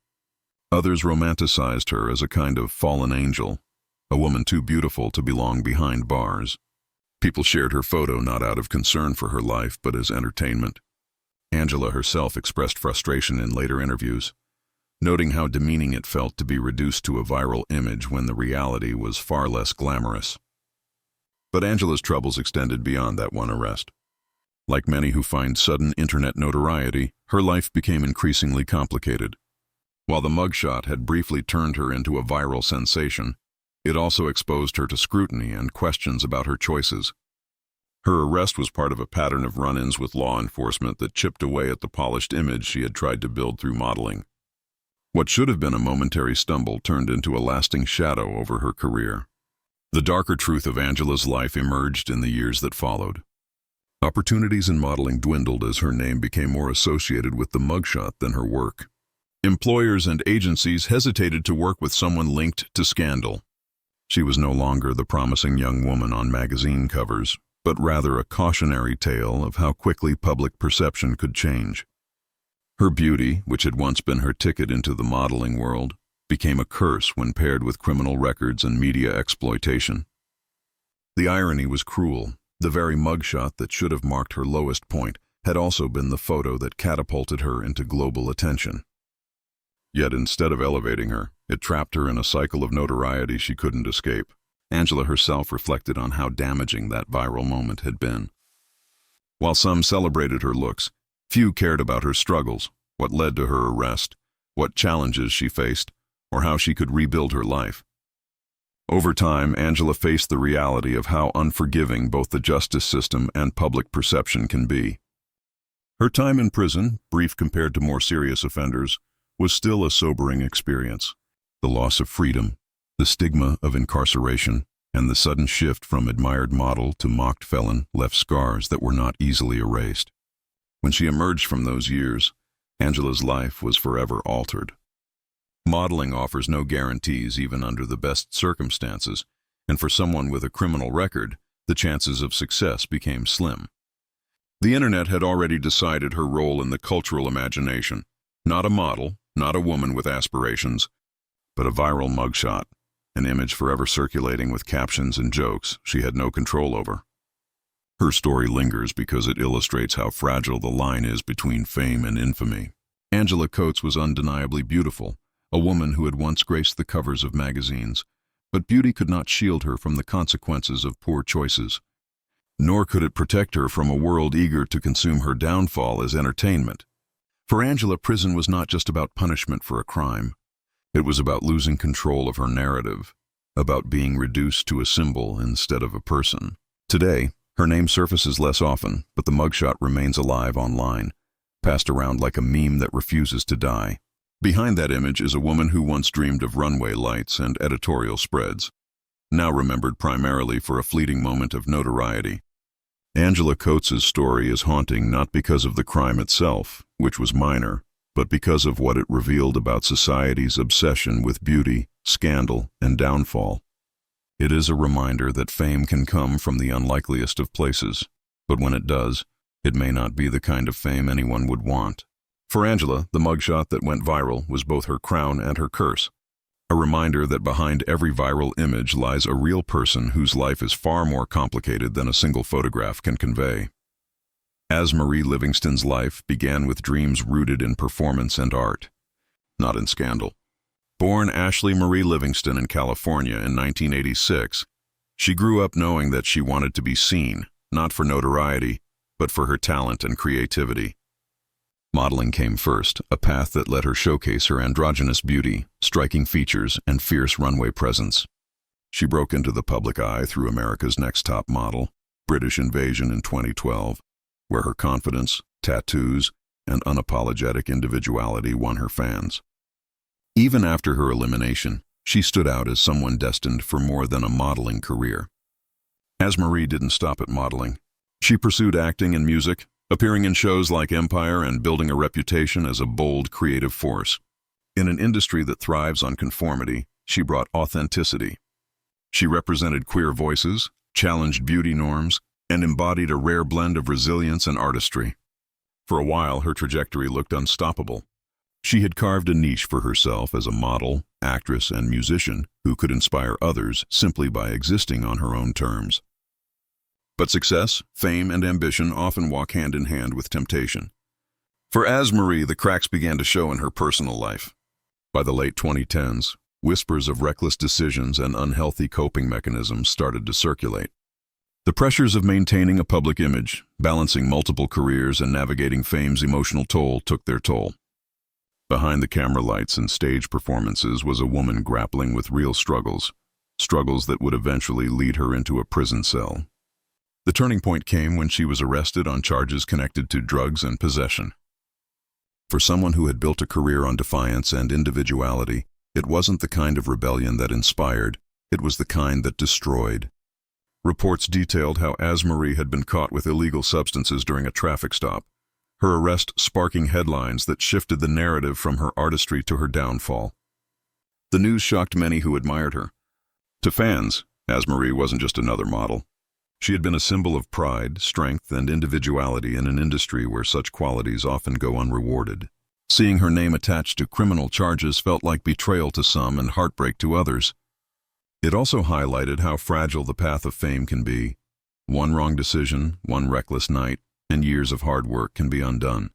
Others romanticized her as a kind of fallen angel, a woman too beautiful to belong behind bars. People shared her photo not out of concern for her life, but as entertainment. Angela herself expressed frustration in later interviews, noting how demeaning it felt to be reduced to a viral image when the reality was far less glamorous. But Angela's troubles extended beyond that one arrest. Like many who find sudden internet notoriety, her life became increasingly complicated. While the mugshot had briefly turned her into a viral sensation, it also exposed her to scrutiny and questions about her choices. Her arrest was part of a pattern of run-ins with law enforcement that chipped away at the polished image she had tried to build through modeling. What should have been a momentary stumble turned into a lasting shadow over her career. The darker truth of Angela's life emerged in the years that followed. Opportunities in modeling dwindled as her name became more associated with the mugshot than her work. Employers and agencies hesitated to work with someone linked to scandal. She was no longer the promising young woman on magazine covers, but rather a cautionary tale of how quickly public perception could change. Her beauty, which had once been her ticket into the modeling world, became a curse when paired with criminal records and media exploitation. The irony was cruel. The very mugshot that should have marked her lowest point had also been the photo that catapulted her into global attention. Yet instead of elevating her, it trapped her in a cycle of notoriety she couldn't escape. Angela herself reflected on how damaging that viral moment had been. While some celebrated her looks, few cared about her struggles, what led to her arrest, what challenges she faced, or how she could rebuild her life. Over time, Angela faced the reality of how unforgiving both the justice system and public perception can be. Her time in prison, brief compared to more serious offenders, was still a sobering experience. The loss of freedom, the stigma of incarceration, and the sudden shift from admired model to mocked felon left scars that were not easily erased. When she emerged from those years, Angela's life was forever altered. Modeling offers no guarantees even under the best circumstances, and for someone with a criminal record, the chances of success became slim. The internet had already decided her role in the cultural imagination. Not a model, not a woman with aspirations, but a viral mugshot, an image forever circulating with captions and jokes she had no control over. Her story lingers because it illustrates how fragile the line is between fame and infamy. Angela Coates was undeniably beautiful, a woman who had once graced the covers of magazines, but beauty could not shield her from the consequences of poor choices. Nor could it protect her from a world eager to consume her downfall as entertainment. For Angela, prison was not just about punishment for a crime. It was about losing control of her narrative, about being reduced to a symbol instead of a person. Today, her name surfaces less often, but the mugshot remains alive online, passed around like a meme that refuses to die. Behind that image is a woman who once dreamed of runway lights and editorial spreads, now remembered primarily for a fleeting moment of notoriety. Angela Coates's story is haunting not because of the crime itself, which was minor, but because of what it revealed about society's obsession with beauty, scandal, and downfall. It is a reminder that fame can come from the unlikeliest of places, but when it does, it may not be the kind of fame anyone would want. For Angela, the mugshot that went viral was both her crown and her curse, a reminder that behind every viral image lies a real person whose life is far more complicated than a single photograph can convey. As Marie Livingston's life began with dreams rooted in performance and art, not in scandal. Born Ashley Marie Livingston in California in 1986, she grew up knowing that she wanted to be seen, not for notoriety, but for her talent and creativity. Modeling came first, a path that let her showcase her androgynous beauty, striking features, and fierce runway presence. She broke into the public eye through America's Next Top Model, British Invasion in 2012, where her confidence, tattoos, and unapologetic individuality won her fans. Even after her elimination, she stood out as someone destined for more than a modeling career. As Marie didn't stop at modeling, she pursued acting and music, appearing in shows like Empire and building a reputation as a bold, creative force. In an industry that thrives on conformity, she brought authenticity. She represented queer voices, challenged beauty norms, and embodied a rare blend of resilience and artistry. For a while, her trajectory looked unstoppable. She had carved a niche for herself as a model, actress, and musician who could inspire others simply by existing on her own terms. But success, fame, and ambition often walk hand in hand with temptation. For as Marie, the cracks began to show in her personal life. By the late 2010s, whispers of reckless decisions and unhealthy coping mechanisms started to circulate. The pressures of maintaining a public image, balancing multiple careers, and navigating fame's emotional toll took their toll. Behind the camera lights and stage performances was a woman grappling with real struggles that would eventually lead her into a prison cell. The turning point came when she was arrested on charges connected to drugs and possession. For someone who had built a career on defiance and individuality, it wasn't the kind of rebellion that inspired, it was the kind that destroyed. Reports detailed how Marie had been caught with illegal substances during a traffic stop, her arrest sparking headlines that shifted the narrative from her artistry to her downfall. The news shocked many who admired her. To fans, Marie wasn't just another model. She had been a symbol of pride, strength, and individuality in an industry where such qualities often go unrewarded. Seeing her name attached to criminal charges felt like betrayal to some and heartbreak to others. It also highlighted how fragile the path of fame can be. One wrong decision, one reckless night, and years of hard work can be undone.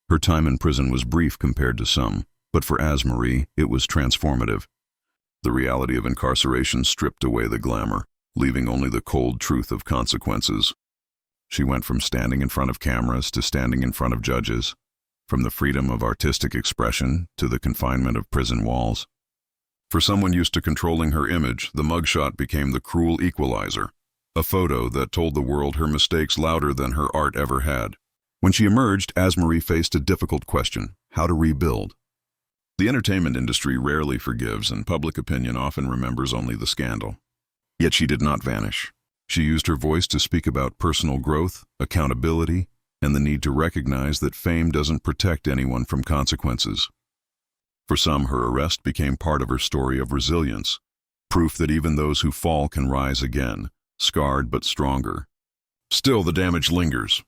Her time in prison was brief compared to some, but for Marie, it was transformative. The reality of incarceration stripped away the glamour, leaving only the cold truth of consequences. She went from standing in front of cameras to standing in front of judges, from the freedom of artistic expression to the confinement of prison walls. For someone used to controlling her image, the mugshot became the cruel equalizer, a photo that told the world her mistakes louder than her art ever had. When she emerged, Marie faced a difficult question: how to rebuild. The entertainment industry rarely forgives, and public opinion often remembers only the scandal. Yet she did not vanish. She used her voice to speak about personal growth, accountability, and the need to recognize that fame doesn't protect anyone from consequences. For some, her arrest became part of her story of resilience, proof that even those who fall can rise again, scarred but stronger. Still, the damage lingers.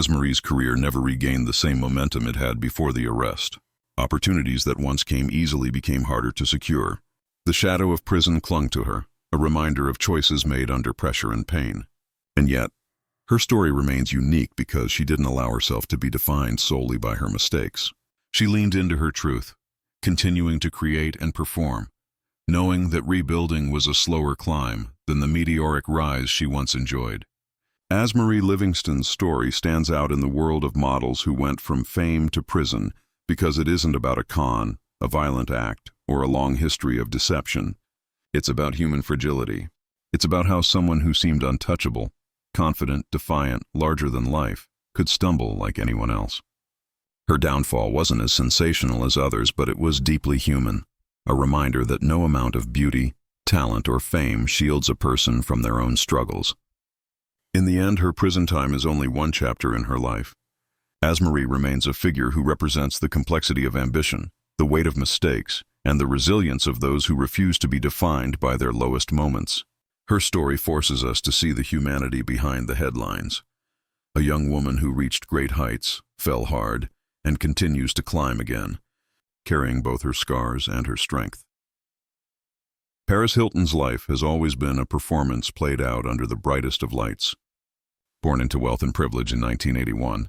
Marie's career never regained the same momentum it had before the arrest. Opportunities that once came easily became harder to secure. The shadow of prison clung to her, a reminder of choices made under pressure and pain. And yet, her story remains unique because she didn't allow herself to be defined solely by her mistakes. She leaned into her truth, continuing to create and perform, knowing that rebuilding was a slower climb than the meteoric rise she once enjoyed. Marie Livingston's story stands out in the world of models who went from fame to prison because it isn't about a con, a violent act, or a long history of deception. It's about human fragility. It's about how someone who seemed untouchable, confident, defiant, larger than life, could stumble like anyone else. Her downfall wasn't as sensational as others, but it was deeply human, a reminder that no amount of beauty, talent, or fame shields a person from their own struggles. In the end, her prison time is only one chapter in her life. Marie remains a figure who represents the complexity of ambition, the weight of mistakes, and the resilience of those who refuse to be defined by their lowest moments. Her story forces us to see the humanity behind the headlines. A young woman who reached great heights, fell hard, and continues to climb again, carrying both her scars and her strength. Paris Hilton's life has always been a performance played out under the brightest of lights. Born into wealth and privilege in 1981,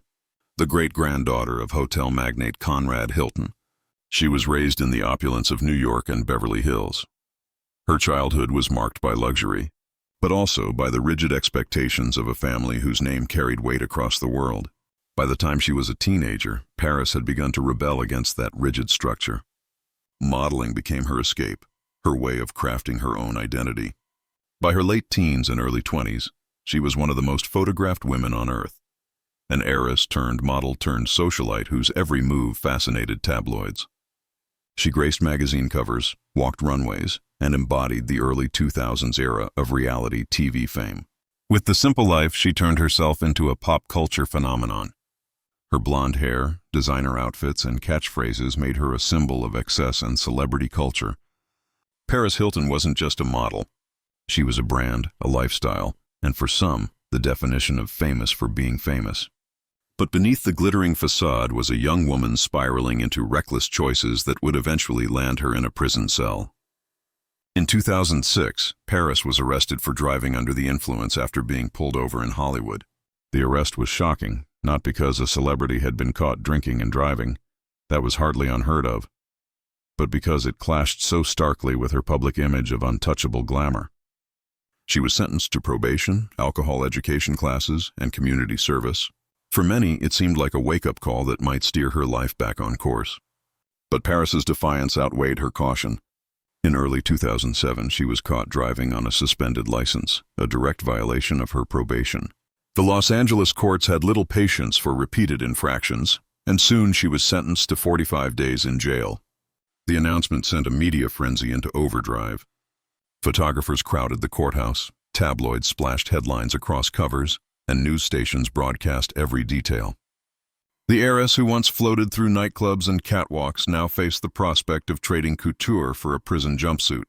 the great-granddaughter of hotel magnate Conrad Hilton, she was raised in the opulence of New York and Beverly Hills. Her childhood was marked by luxury, but also by the rigid expectations of a family whose name carried weight across the world. By the time she was a teenager, Paris had begun to rebel against that rigid structure. Modeling became her escape, her way of crafting her own identity. By her late teens and early 20s, she was one of the most photographed women on earth, an heiress turned model turned socialite whose every move fascinated tabloids. She graced magazine covers, walked runways, and embodied the early 2000s era of reality TV fame. With The Simple Life, she turned herself into a pop culture phenomenon. Her blonde hair, designer outfits, and catchphrases made her a symbol of excess and celebrity culture. Paris Hilton wasn't just a model. She was a brand, a lifestyle, and for some, the definition of famous for being famous. But beneath the glittering facade was a young woman spiraling into reckless choices that would eventually land her in a prison cell. In 2006, Paris was arrested for driving under the influence after being pulled over in Hollywood. The arrest was shocking, not because a celebrity had been caught drinking and driving. That was hardly unheard of, but because it clashed so starkly with her public image of untouchable glamour. She was sentenced to probation, alcohol education classes, and community service. For many, it seemed like a wake-up call that might steer her life back on course. But Paris's defiance outweighed her caution. In early 2007, she was caught driving on a suspended license, a direct violation of her probation. The Los Angeles courts had little patience for repeated infractions, and soon she was sentenced to 45 days in jail. The announcement sent a media frenzy into overdrive. Photographers crowded the courthouse, tabloids splashed headlines across covers, and news stations broadcast every detail. The heiress who once floated through nightclubs and catwalks now faced the prospect of trading couture for a prison jumpsuit.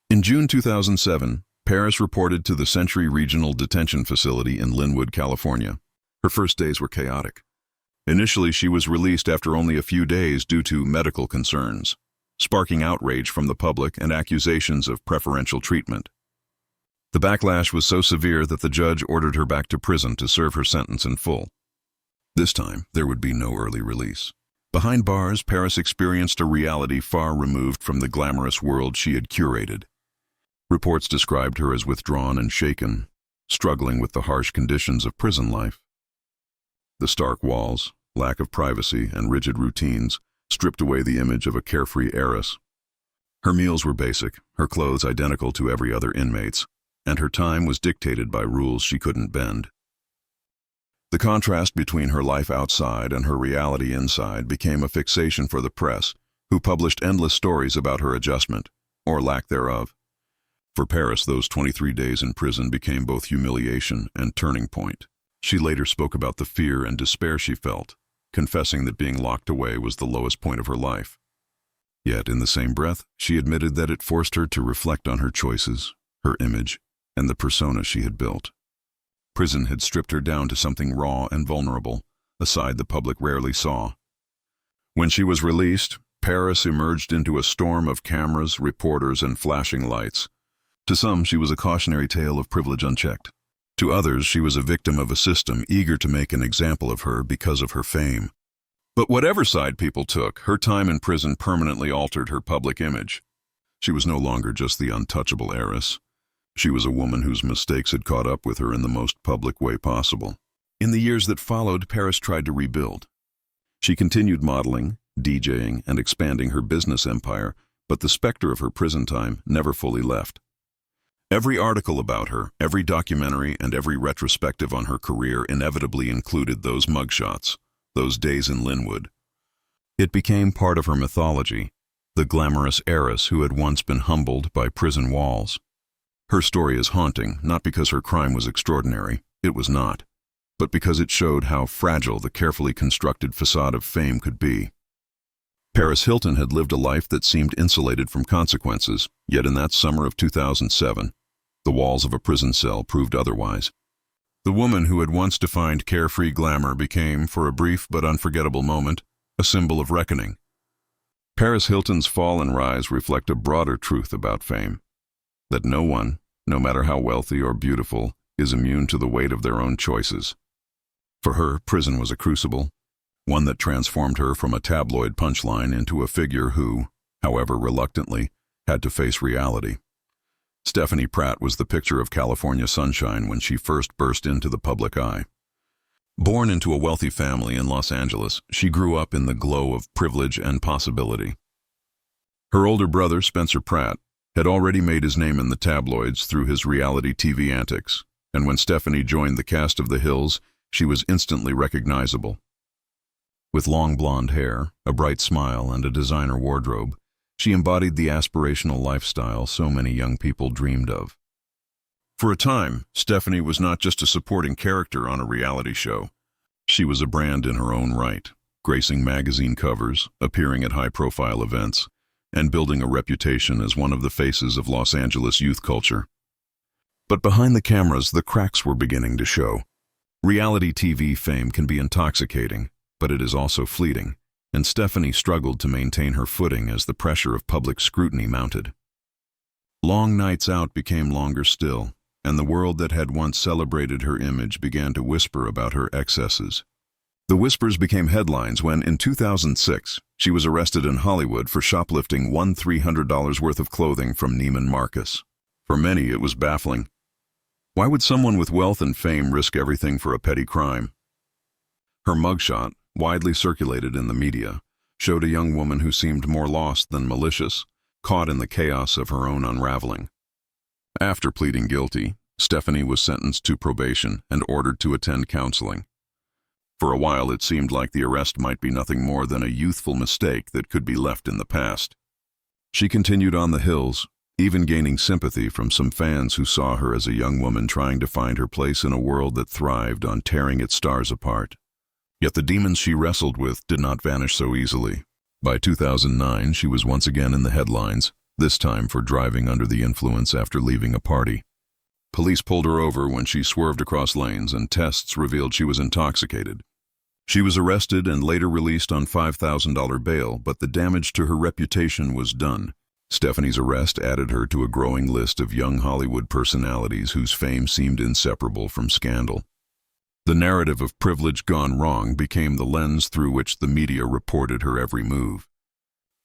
In June 2007, Paris reported to the Century Regional Detention Facility in Linwood, California. Her first days were chaotic. Initially, she was released after only a few days due to medical concerns, sparking outrage from the public and accusations of preferential treatment. The backlash was so severe that the judge ordered her back to prison to serve her sentence in full. This time, there would be no early release. Behind bars, Paris experienced a reality far removed from the glamorous world she had curated. Reports described her as withdrawn and shaken, struggling with the harsh conditions of prison life. The stark walls, lack of privacy, and rigid routines stripped away the image of a carefree heiress. Her meals were basic, her clothes identical to every other inmate's, and her time was dictated by rules she couldn't bend. The contrast between her life outside and her reality inside became a fixation for the press, who published endless stories about her adjustment, or lack thereof. For Paris, those 23 days in prison became both humiliation and turning point. She later spoke about the fear and despair she felt, confessing that being locked away was the lowest point of her life. Yet, in the same breath, she admitted that it forced her to reflect on her choices, her image, and the persona she had built. Prison had stripped her down to something raw and vulnerable, a side the public rarely saw. When she was released, Paris emerged into a storm of cameras, reporters, and flashing lights. To some, she was a cautionary tale of privilege unchecked. To others, she was a victim of a system eager to make an example of her because of her fame. But whatever side people took, her time in prison permanently altered her public image. She was no longer just the untouchable heiress. She was a woman whose mistakes had caught up with her in the most public way possible. In the years that followed, Paris tried to rebuild. She continued modeling, DJing, and expanding her business empire, but the specter of her prison time never fully left. Every article about her, every documentary, and every retrospective on her career inevitably included those mugshots, those days in Linwood. It became part of her mythology, the glamorous heiress who had once been humbled by prison walls. Her story is haunting, not because her crime was extraordinary, it was not, but because it showed how fragile the carefully constructed facade of fame could be. Paris Hilton had lived a life that seemed insulated from consequences, yet in that summer of 2007, the walls of a prison cell proved otherwise. The woman who had once defined carefree glamour became, for a brief but unforgettable moment, a symbol of reckoning. Paris Hilton's fall and rise reflect a broader truth about fame, that no one, no matter how wealthy or beautiful, is immune to the weight of their own choices. For her, prison was a crucible, one that transformed her from a tabloid punchline into a figure who, however reluctantly, had to face reality. Stephanie Pratt was the picture of California sunshine when she first burst into the public eye. Born into a wealthy family in Los Angeles, she grew up in the glow of privilege and possibility. Her older brother, Spencer Pratt, had already made his name in the tabloids through his reality TV antics, and when Stephanie joined the cast of The Hills, she was instantly recognizable. With long blonde hair, a bright smile, and a designer wardrobe, she embodied the aspirational lifestyle so many young people dreamed of. For a time, Stephanie was not just a supporting character on a reality show. She was a brand in her own right, gracing magazine covers, appearing at high-profile events, and building a reputation as one of the faces of Los Angeles youth culture. But behind the cameras, the cracks were beginning to show. Reality TV fame can be intoxicating, but it is also fleeting, and Stephanie struggled to maintain her footing as the pressure of public scrutiny mounted. Long nights out became longer still, and the world that had once celebrated her image began to whisper about her excesses. The whispers became headlines when, in 2006, she was arrested in Hollywood for shoplifting $300 worth of clothing from Neiman Marcus. For many, it was baffling. Why would someone with wealth and fame risk everything for a petty crime? Her mugshot, widely circulated in the media, showed a young woman who seemed more lost than malicious, caught in the chaos of her own unraveling. After pleading guilty, Stephanie was sentenced to probation and ordered to attend counseling. For a while, it seemed like the arrest might be nothing more than a youthful mistake that could be left in the past. She continued on the hills, even gaining sympathy from some fans who saw her as a young woman trying to find her place in a world that thrived on tearing its stars apart. Yet the demons she wrestled with did not vanish so easily. By 2009, she was once again in the headlines, this time for driving under the influence after leaving a party. Police pulled her over when she swerved across lanes, and tests revealed she was intoxicated. She was arrested and later released on $5,000 bail, but the damage to her reputation was done. Stephanie's arrest added her to a growing list of young Hollywood personalities whose fame seemed inseparable from scandal. The narrative of privilege gone wrong became the lens through which the media reported her every move.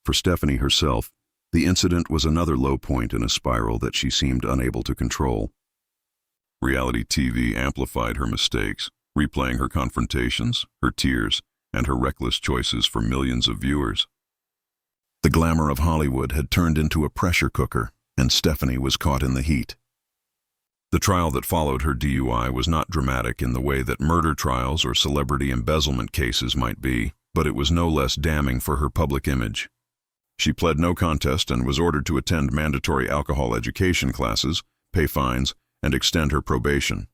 For Stephanie herself, the incident was another low point in a spiral that she seemed unable to control. Reality TV amplified her mistakes, replaying her confrontations, her tears, and her reckless choices for millions of viewers. The glamour of Hollywood had turned into a pressure cooker, and Stephanie was caught in the heat. The trial that followed her DUI was not dramatic in the way that murder trials or celebrity embezzlement cases might be, but it was no less damning for her public image. She pled no contest and was ordered to attend mandatory alcohol education classes, pay fines, and extend her probation.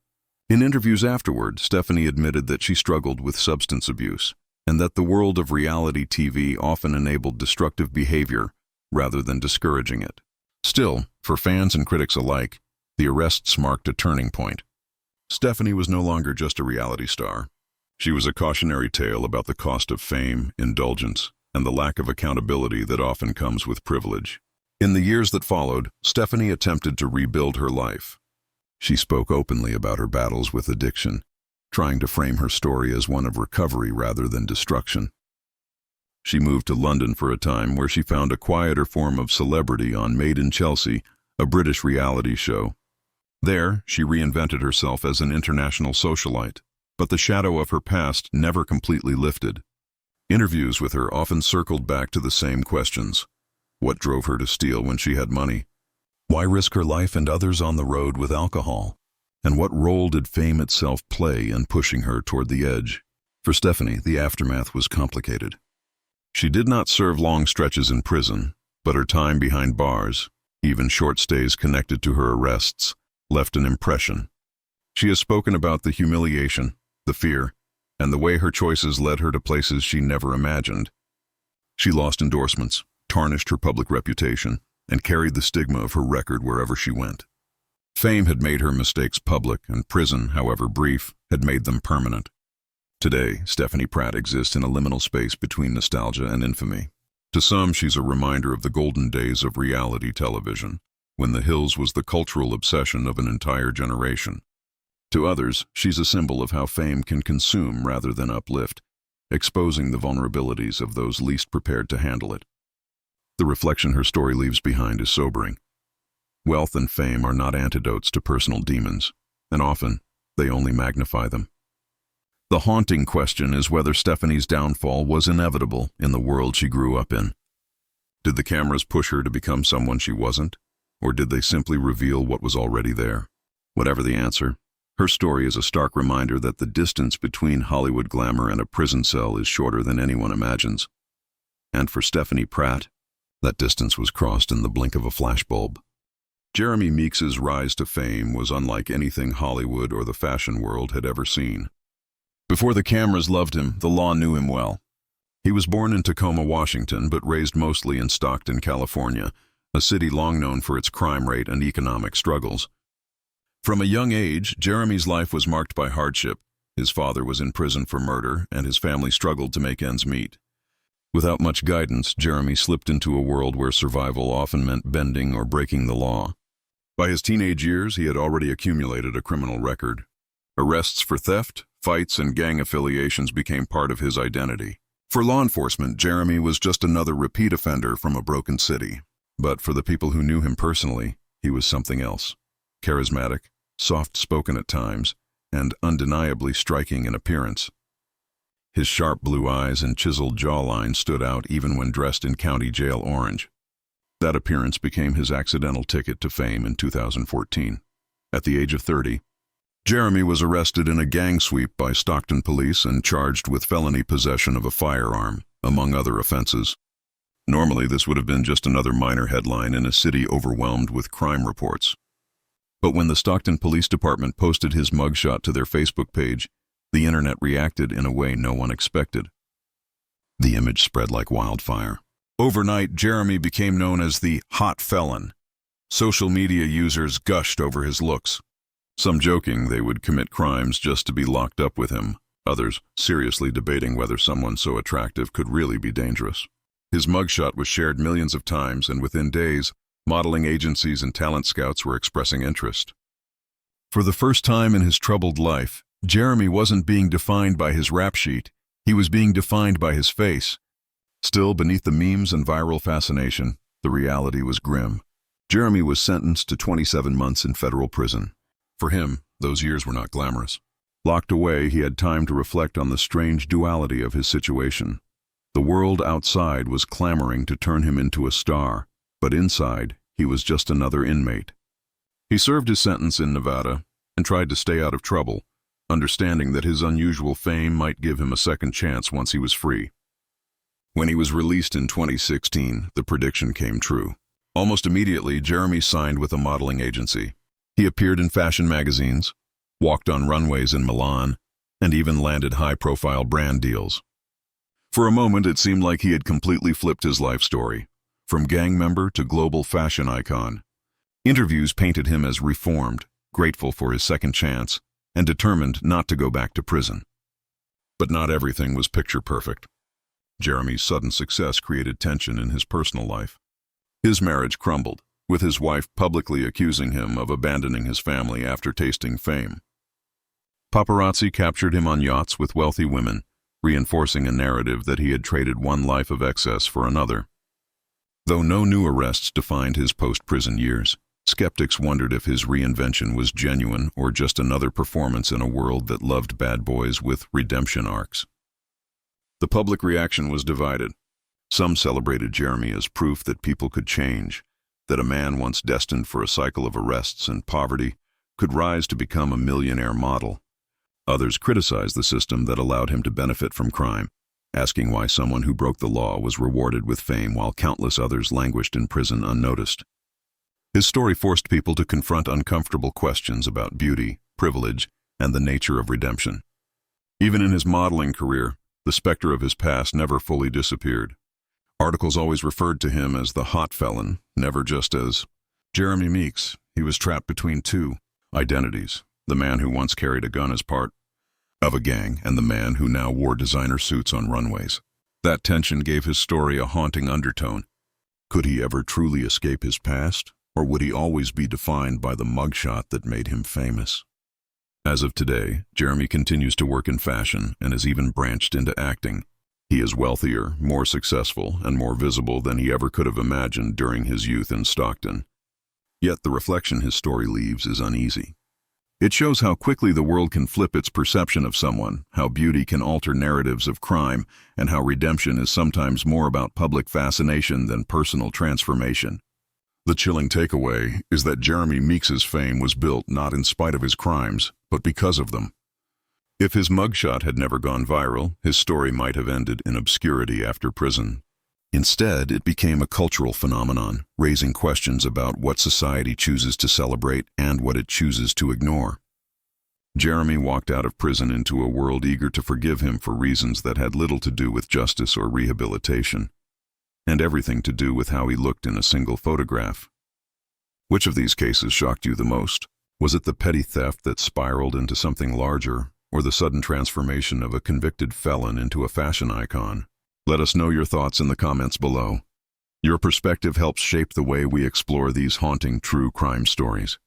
In interviews afterward, Stephanie admitted that she struggled with substance abuse, and that the world of reality TV often enabled destructive behavior rather than discouraging it. Still, for fans and critics alike, the arrests marked a turning point. Stephanie was no longer just a reality star. She was a cautionary tale about the cost of fame, indulgence, and the lack of accountability that often comes with privilege. In the years that followed, Stephanie attempted to rebuild her life. She spoke openly about her battles with addiction, trying to frame her story as one of recovery rather than destruction. She moved to London for a time, where she found a quieter form of celebrity on Made in Chelsea, a British reality show. There, she reinvented herself as an international socialite, but the shadow of her past never completely lifted. Interviews with her often circled back to the same questions. What drove her to steal when she had money? Why risk her life and others on the road with alcohol? And what role did fame itself play in pushing her toward the edge? For Stephanie, the aftermath was complicated. She did not serve long stretches in prison, but her time behind bars, even short stays connected to her arrests, left an impression. She has spoken about the humiliation, the fear, and the way her choices led her to places she never imagined. She lost endorsements, tarnished her public reputation, and carried the stigma of her record wherever she went. Fame had made her mistakes public, and prison, however brief, had made them permanent. Today, Stephanie Pratt exists in a liminal space between nostalgia and infamy. To some, she's a reminder of the golden days of reality television, when The Hills was the cultural obsession of an entire generation. To others, she's a symbol of how fame can consume rather than uplift, exposing the vulnerabilities of those least prepared to handle it. The reflection her story leaves behind is sobering. Wealth and fame are not antidotes to personal demons, and often, they only magnify them. The haunting question is whether Stephanie's downfall was inevitable in the world she grew up in. Did the cameras push her to become someone she wasn't, or did they simply reveal what was already there? Whatever the answer, her story is a stark reminder that the distance between Hollywood glamour and a prison cell is shorter than anyone imagines. And for Stephanie Pratt, that distance was crossed in the blink of a flashbulb. Jeremy Meeks's rise to fame was unlike anything Hollywood or the fashion world had ever seen. Before the cameras loved him, the law knew him well. He was born in Tacoma, Washington, but raised mostly in Stockton, California, a city long known for its crime rate and economic struggles. From a young age, Jeremy's life was marked by hardship. His father was in prison for murder, and his family struggled to make ends meet. Without much guidance, Jeremy slipped into a world where survival often meant bending or breaking the law. By his teenage years, he had already accumulated a criminal record. Arrests for theft, fights, and gang affiliations became part of his identity. For law enforcement, Jeremy was just another repeat offender from a broken city. But for the people who knew him personally, he was something else. Charismatic, soft-spoken at times, and undeniably striking in appearance. His sharp blue eyes and chiseled jawline stood out even when dressed in county jail orange. That appearance became his accidental ticket to fame in 2014. At the age of 30, Jeremy was arrested in a gang sweep by Stockton police and charged with felony possession of a firearm, among other offenses. Normally, this would have been just another minor headline in a city overwhelmed with crime reports. But when the Stockton Police Department posted his mugshot to their Facebook page, the internet reacted in a way no one expected. The image spread like wildfire. Overnight, Jeremy became known as the hot felon. Social media users gushed over his looks. Some joking they would commit crimes just to be locked up with him, others seriously debating whether someone so attractive could really be dangerous. His mugshot was shared millions of times, and within days, modeling agencies and talent scouts were expressing interest. For the first time in his troubled life, Jeremy wasn't being defined by his rap sheet, he was being defined by his face. Still, beneath the memes and viral fascination, the reality was grim. Jeremy was sentenced to 27 months in federal prison. For him, those years were not glamorous. Locked away, he had time to reflect on the strange duality of his situation. The world outside was clamoring to turn him into a star, but inside, he was just another inmate. He served his sentence in Nevada and tried to stay out of trouble, understanding that his unusual fame might give him a second chance once he was free. When he was released in 2016, the prediction came true. Almost immediately, Jeremy signed with a modeling agency. He appeared in fashion magazines, walked on runways in Milan, and even landed high-profile brand deals. For a moment, it seemed like he had completely flipped his life story, from gang member to global fashion icon. Interviews painted him as reformed, grateful for his second chance, and determined not to go back to prison. But not everything was picture perfect. Jeremy's sudden success created tension in his personal life. His marriage crumbled, with his wife publicly accusing him of abandoning his family after tasting fame. Paparazzi captured him on yachts with wealthy women, reinforcing a narrative that he had traded one life of excess for another. Though no new arrests defined his post-prison years, skeptics wondered if his reinvention was genuine or just another performance in a world that loved bad boys with redemption arcs. The public reaction was divided. Some celebrated Jeremy as proof that people could change, that a man once destined for a cycle of arrests and poverty could rise to become a millionaire model. Others criticized the system that allowed him to benefit from crime, asking why someone who broke the law was rewarded with fame while countless others languished in prison unnoticed. His story forced people to confront uncomfortable questions about beauty, privilege, and the nature of redemption. Even in his modeling career, the specter of his past never fully disappeared. Articles always referred to him as the hot felon, never just as Jeremy Meeks. He was trapped between two identities, the man who once carried a gun as part of a gang and the man who now wore designer suits on runways. That tension gave his story a haunting undertone. Could he ever truly escape his past, or would he always be defined by the mugshot that made him famous? As of today, Jeremy continues to work in fashion and has even branched into acting. He is wealthier, more successful, and more visible than he ever could have imagined during his youth in Stockton. Yet the reflection his story leaves is uneasy. It shows how quickly the world can flip its perception of someone, how beauty can alter narratives of crime, and how redemption is sometimes more about public fascination than personal transformation. The chilling takeaway is that Jeremy Meeks's fame was built not in spite of his crimes, but because of them. If his mugshot had never gone viral, his story might have ended in obscurity after prison. Instead, it became a cultural phenomenon, raising questions about what society chooses to celebrate and what it chooses to ignore. Jeremy walked out of prison into a world eager to forgive him for reasons that had little to do with justice or rehabilitation, and everything to do with how he looked in a single photograph. Which of these cases shocked you the most? Was it the petty theft that spiraled into something larger, or the sudden transformation of a convicted felon into a fashion icon? Let us know your thoughts in the comments below. Your perspective helps shape the way we explore these haunting true crime stories.